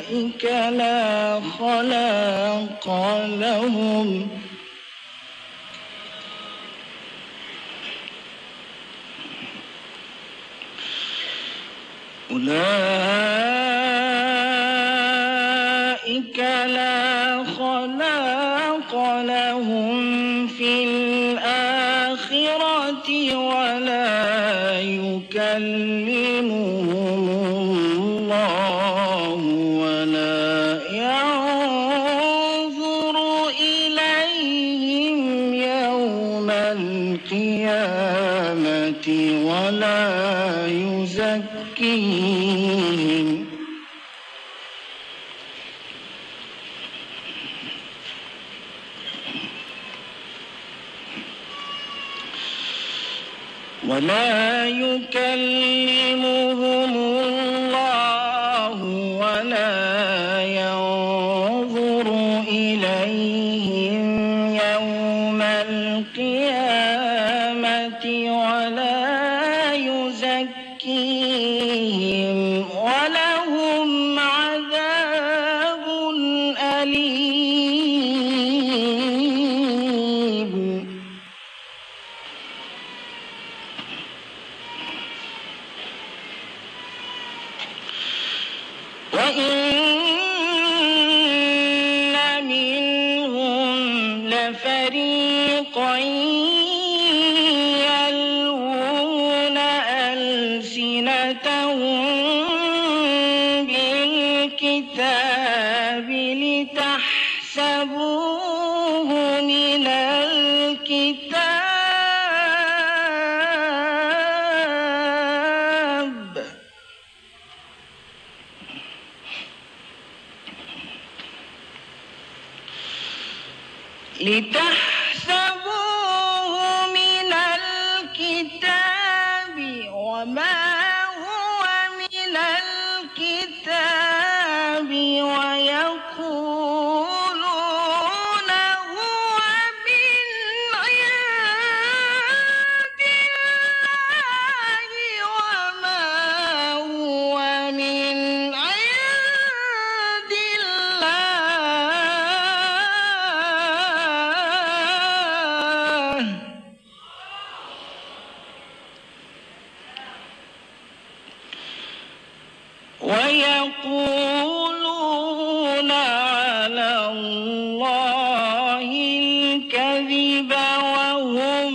Speaker 9: أولئك لا خلاق لهم في الآخرة ولا يكلمهم الله ولا ينظر إليهم يوم القيامة ولا يزكيهم الله ولا ينظر إليهم يوم القيامة ولا يزكيهم ولهم عذاب أليم. وإن منهم لفريقا يلوون ألسنتهم بالكتاب لتحسبوه من الكتاب وما هو من الكتاب ويقولون هو من عند الله وما هو من عند الله ويقولون على الله الكذب وهم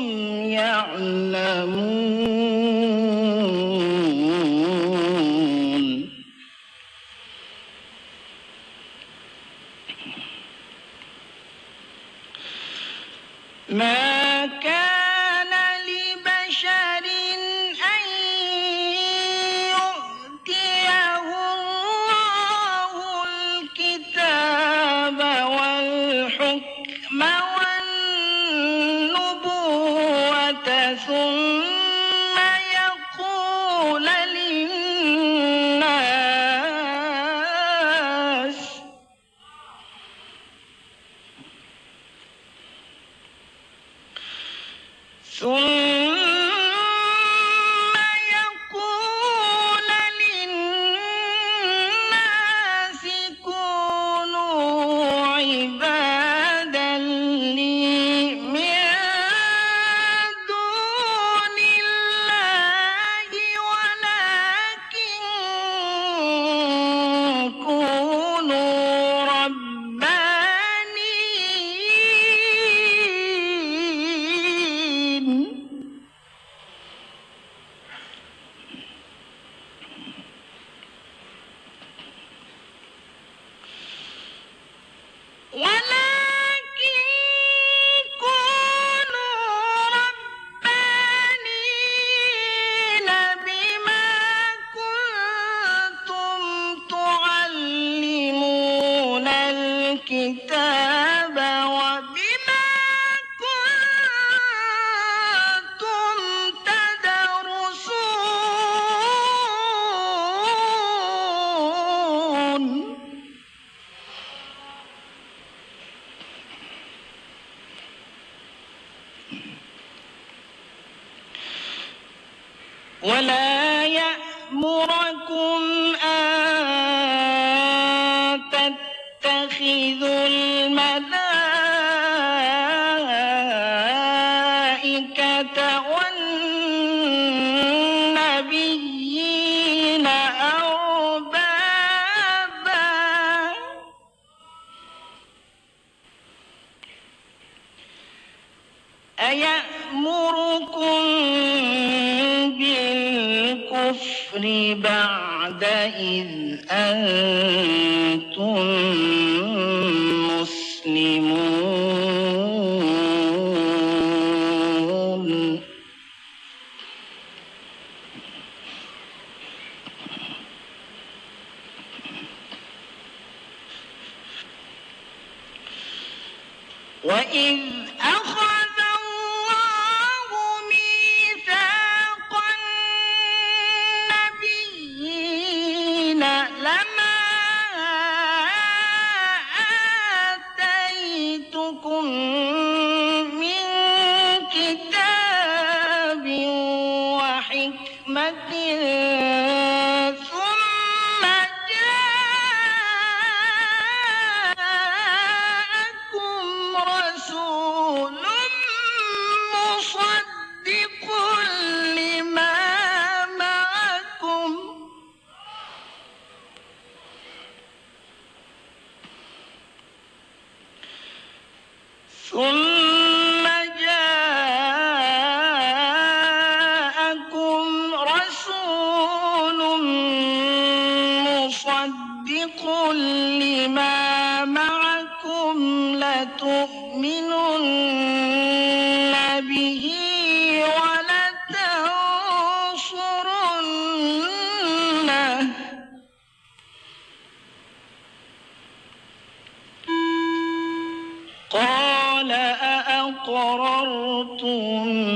Speaker 9: يعلمون. ما كان لبشر أن يؤتيه الله الكتاب والحكم والنبوة ثم يقول للناس كونوا عبادا لي من دون الله ولكن كونوا ربانيين ولا يأمركم أن تتخذوا الملائكة والنبيين أربابا أيأمركم بالكفر بعد إذ أنتم مسلمون وإذ أخذ الله ميثاق النبيين لما آتيتكم من كتاب وحكمة ثم جاءكم رسول مصدق لما معكم ثم جاءكم رسول مصدق لما معكم لتؤمنن به ولتنصرنه قال أأقررتم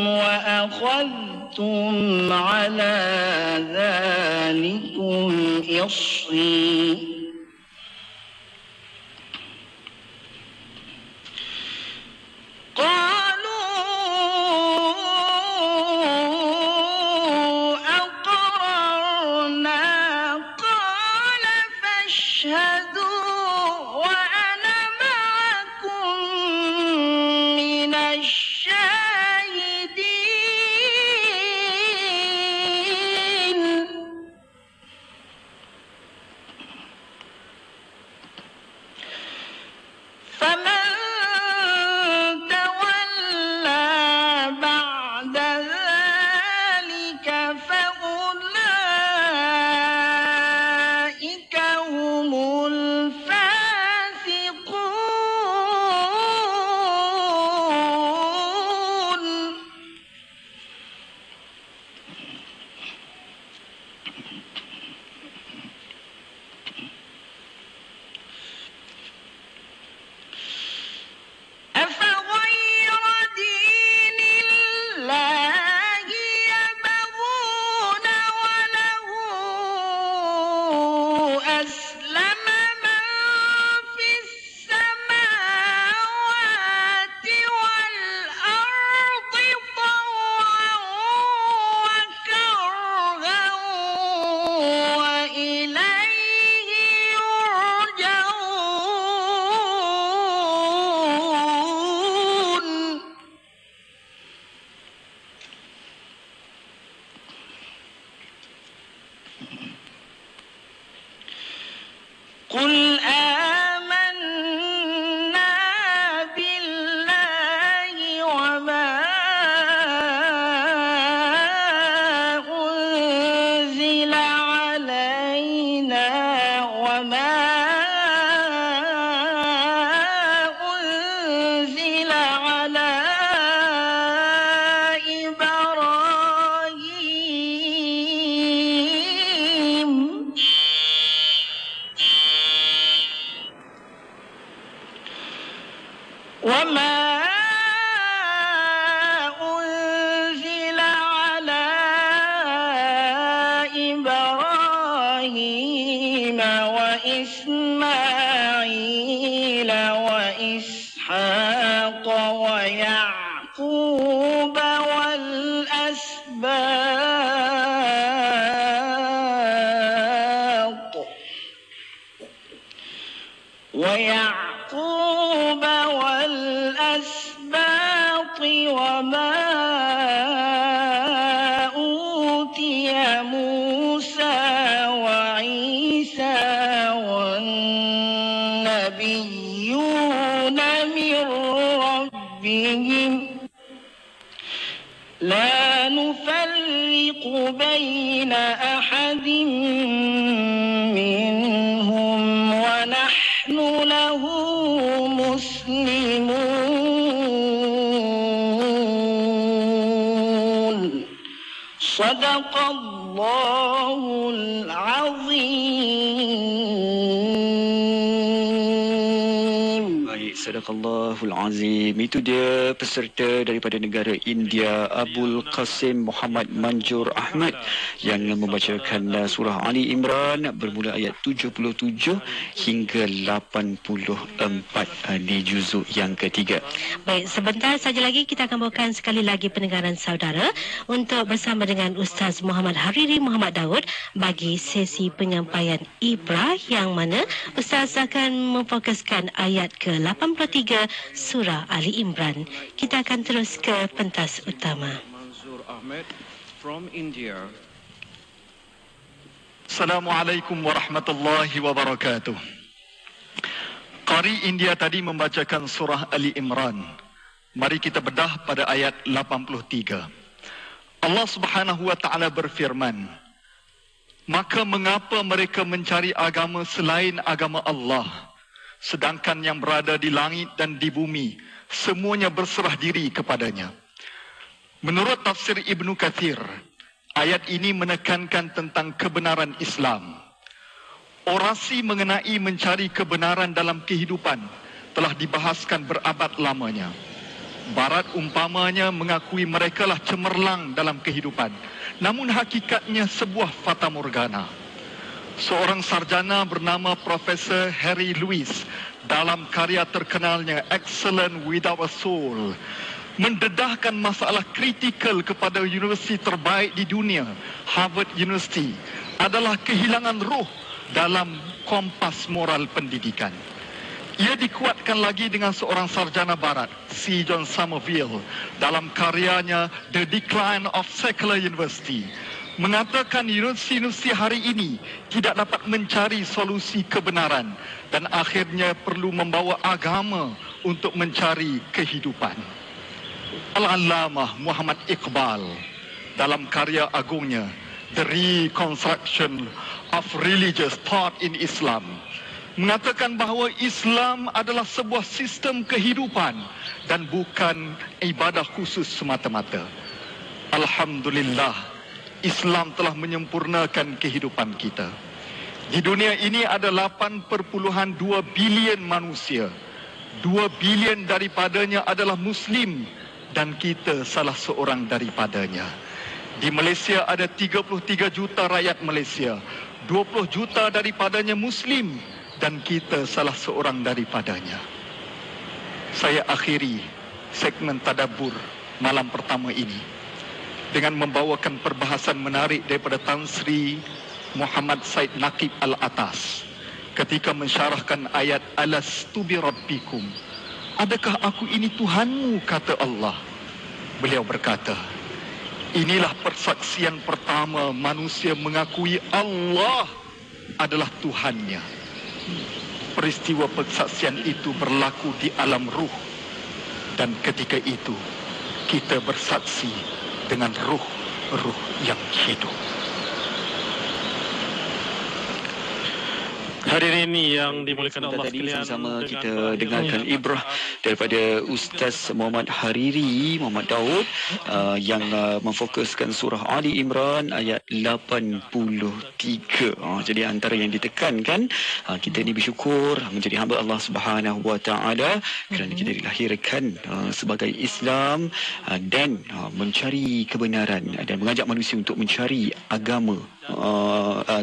Speaker 9: وأخذتم على ذلكم إصري قالوا أقررنا قال فاشهدوا وأنا معكم من الشاهدين فمن تولى بعد ذلك فأولئك هم الفاسقون أفغير دين الله يبغون وله أسلم من في السماوات والأرض طوعا وكرها وإليه يرجعون قل آمنا بالله وما أنزل علينا وما أنزل على إبراهيم ويعقوب والأسباط وما أوتي موسى وعيسى والنبيون من ربهم لا نفرق بين أحد منهم ونحن له مسلمون صدق الله العظيم.
Speaker 1: Baik, Sadaqallahul Azim. Itu dia peserta daripada negara India, Abul Qasim Muhammad Manjur Ahmad, yang membacakan surah Ali Imran bermula ayat 77 hingga 84 di juzuk yang ketiga.
Speaker 2: Baik, sebentar saja lagi kita akan bawakan sekali lagi pendengaran saudara untuk bersama dengan Ustaz Muhammad Hariri Muhammad Daud bagi sesi penyampaian ibrah, yang mana Ustaz akan memfokuskan ayat ke-83 surah Ali Imran. Kita akan terus ke pentas utama.
Speaker 10: Manzur Ahmad from India.
Speaker 11: Assalamualaikum warahmatullahi wabarakatuh. Qari India tadi membacakan surah Ali Imran. Mari kita bedah pada ayat 83. Allah Subhanahu wa taala berfirman, maka mengapa mereka mencari agama selain agama Allah, sedangkan yang berada di langit dan di bumi semuanya berserah diri kepadanya. Menurut tafsir Ibnu Katsir, ayat ini menekankan tentang kebenaran Islam. Orasi mengenai mencari kebenaran dalam kehidupan telah dibahaskan berabad lamanya. Barat umpamanya mengakui merekalah cemerlang dalam kehidupan, namun hakikatnya sebuah fata morgana. Seorang sarjana bernama Profesor Harry Lewis dalam karya terkenalnya Excellent Without a Soul mendedahkan masalah kritikal kepada universiti terbaik di dunia, Harvard University, adalah kehilangan roh dalam kompas moral pendidikan. Ia dikuatkan lagi dengan seorang sarjana barat, C. John Somerville, dalam karyanya The Decline of Secular University, mengatakan universiti hari ini tidak dapat mencari solusi kebenaran dan akhirnya perlu membawa agama untuk mencari kehidupan. Al-Allamah Muhammad Iqbal dalam karya agungnya The Reconstruction of Religious Thought in Islam mengatakan bahawa Islam adalah sebuah sistem kehidupan dan bukan ibadah khusus semata-mata. Alhamdulillah, Islam telah menyempurnakan kehidupan kita. Di dunia ini ada 8.2 bilion manusia. 2 bilion daripadanya adalah Muslim dan kita salah seorang daripadanya. Di Malaysia ada 33 juta rakyat Malaysia. 20 juta daripadanya Muslim dan kita salah seorang daripadanya. Saya akhiri segmen tadabbur malam pertama ini dengan membawakan perbahasan menarik daripada Tan Sri Muhammad Said Naqib Al-Atas ketika mensyarahkan ayat Alastu bi rabbikum. Adakah aku ini Tuhanmu, kata Allah. Beliau berkata, inilah persaksian pertama manusia mengakui Allah adalah Tuhannya. Peristiwa persaksian itu berlaku di alam ruh, dan ketika itu kita bersaksi dengan ruh yang hidup.
Speaker 8: Hadirin yang dimuliakan Allah sekalian,
Speaker 1: sama kita dengarkan ibrah daripada Ustaz Muhammad Hariri Muhammad Daud yang memfokuskan surah Ali Imran ayat 83. Jadi antara yang ditekankan, kita ini bersyukur menjadi hamba Allah Subhanahu wa taala kerana kita dilahirkan sebagai Islam dan mencari kebenaran dan mengajak manusia untuk mencari agama,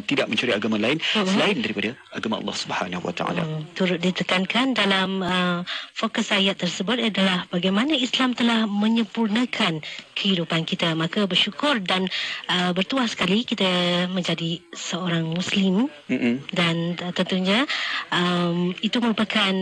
Speaker 1: tidak mencari agama lain selain daripada agama Allah Subhanahu Wa Taala.
Speaker 2: Turut ditekankan dalam fokus ayat tersebut adalah bagaimana Islam telah menyempurnakan kehidupan kita. Maka bersyukur dan bertuah sekali kita menjadi seorang Muslim. Dan tentunya itu merupakan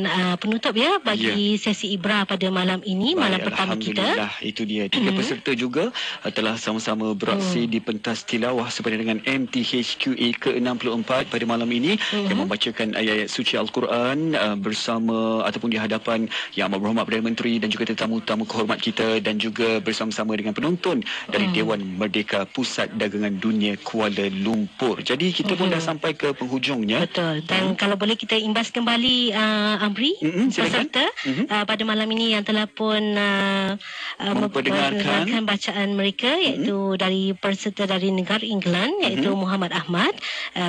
Speaker 2: penutup ya bagi sesi Ibrah pada malam ini, malam pertama kita.
Speaker 1: Alhamdulillah, itu dia. 3 peserta juga telah sama-sama beraksi di pentas tilawah sempena dengan MTHQA ke-64 pada malam ini yang membacakan ayat-ayat suci Al-Quran bersama ataupun di hadapan Yang Amat Berhormat Perdana Menteri dan juga tetamu-tetamu kehormat kita, dan juga bersama-sama dengan penonton dari Dewan Merdeka Pusat Dagangan Dunia Kuala Lumpur. Jadi kita pun dah sampai ke penghujungnya.
Speaker 2: Betul. Dan kalau boleh kita imbas kembali Amri, peserta pada malam ini yang telah pun memperdengarkan bacaan mereka, iaitu dari peserta dari negara England iaitu Muhammad Ahmad,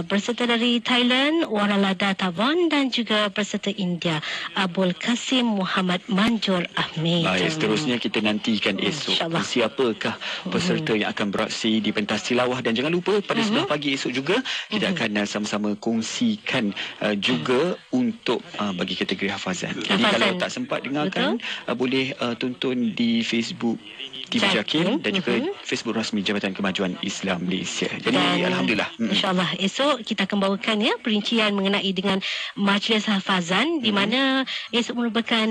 Speaker 2: peserta dari Thailand Waralada Tavon, dan juga peserta India Abul Kasim Muhammad Manjur Ahmed.
Speaker 1: Baik, seterusnya kita nantikan esok siapakah peserta yang akan beraksi di pentas tilawah, dan jangan lupa pada 11 pagi esok juga kita akan sama-sama kongsikan juga untuk bagi kategori hafazan. Jadi kalau tak sempat dengarkan boleh tonton di Facebook TV Jakil dan juga Facebook rasmi Jabatan Kemajuan Islam Malaysia. Jadi alhamdulillah.
Speaker 2: InsyaAllah esok kita akan bawakan ya perincian mengenai dengan majlis hafazan, di mana esok merupakan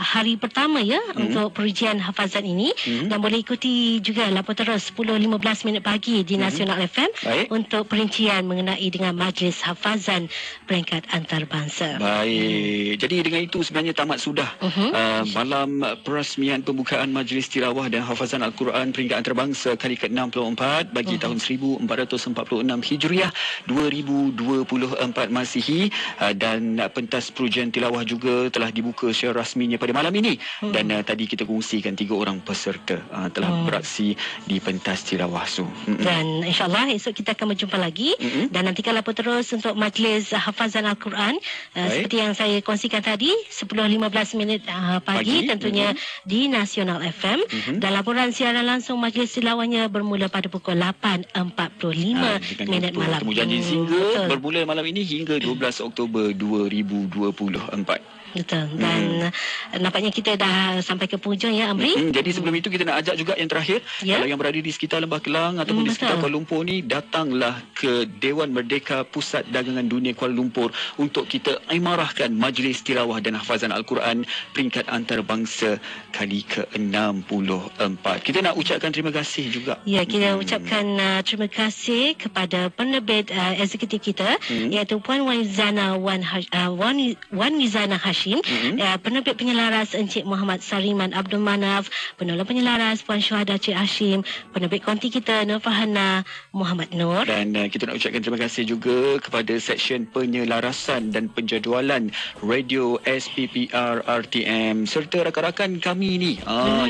Speaker 2: hari pertama ya untuk perincian hafazan ini, dan boleh ikuti juga lapor terus 10.15 minit pagi di Nasional FM untuk perincian mengenai dengan majlis hafazan peringkat antarabangsa.
Speaker 1: Baik. Jadi dengan itu sebenarnya tamat sudah malam perasmian pembukaan majlis tilawah dan hafazan Al-Quran peringkat antarabangsa kali ke-64 bagi tahun 1446 Hijriah 2024 Masihi, dan pentas perujian tilawah juga telah dibuka secara rasminya pada malam ini, dan tadi kita kongsikan 3 orang peserta telah beraksi di pentas tilawah su.
Speaker 2: Dan insyaAllah esok kita akan berjumpa lagi, dan nantikan lapor terus untuk majlis hafazan Al-Quran seperti yang saya kongsikan tadi 10.15 minit pagi tentunya di Nasional FM, dan laporan siaran langsung majlis tilawahnya bermula pada pukul 8.45 minit malam.
Speaker 1: Temu janji singa bermula malam ini hingga 12 Oktober 2024.
Speaker 2: Betul. Dan nampaknya kita dah sampai ke penghujung ya Amri.
Speaker 1: Jadi sebelum itu kita nak ajak juga yang terakhir, kalau yang berada di sekitar Lembah Kelang ataupun di sekitar Kuala Lumpur ni, datanglah ke Dewan Merdeka Pusat Dagangan Dunia Kuala Lumpur untuk kita imarahkan majlis tilawah dan hafazan Al-Quran peringkat antarabangsa kali ke-64. Kita nak ucapkan terima kasih juga.
Speaker 2: Ya, kita ucapkan terima kasih kepada penerbit eksekutif kita iaitu Puan Wizana Wan Wizana Hashim, penerbit penyelaras Encik Muhammad Sariman Abdul Manaf, penolong penyelaras Puan Syuhada Cik Hashim, penerbit konti kita Nur Fahana Muhammad Nur.
Speaker 1: Dan kita nak ucapkan terima kasih juga kepada Seksyen Penyelarasan dan Penjadualan Radio SPPR RTM serta rakan-rakan kami ni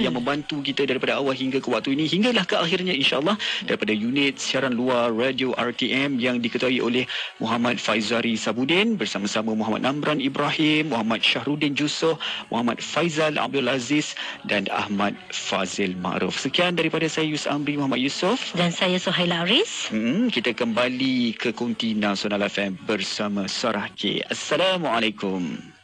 Speaker 1: yang membantu kita daripada awal hingga ke waktu ini hinggalah ke akhirnya insyaAllah, daripada unit siaran luar Radio RTM yang diketuai oleh Muhammad Faizari Sabudin bersama-sama Muhammad Namran Ibrahim, Muhammad Syahruddin Jusoh, Muhammad Faizal Abdul Aziz dan Ahmad Fazil Ma'ruf. Sekian daripada saya Yus Amri Muhammad Yusof
Speaker 2: dan saya Suhaila Aris.
Speaker 1: Kita kembali ke Konti Nasional FM bersama Sarah K. Assalamualaikum.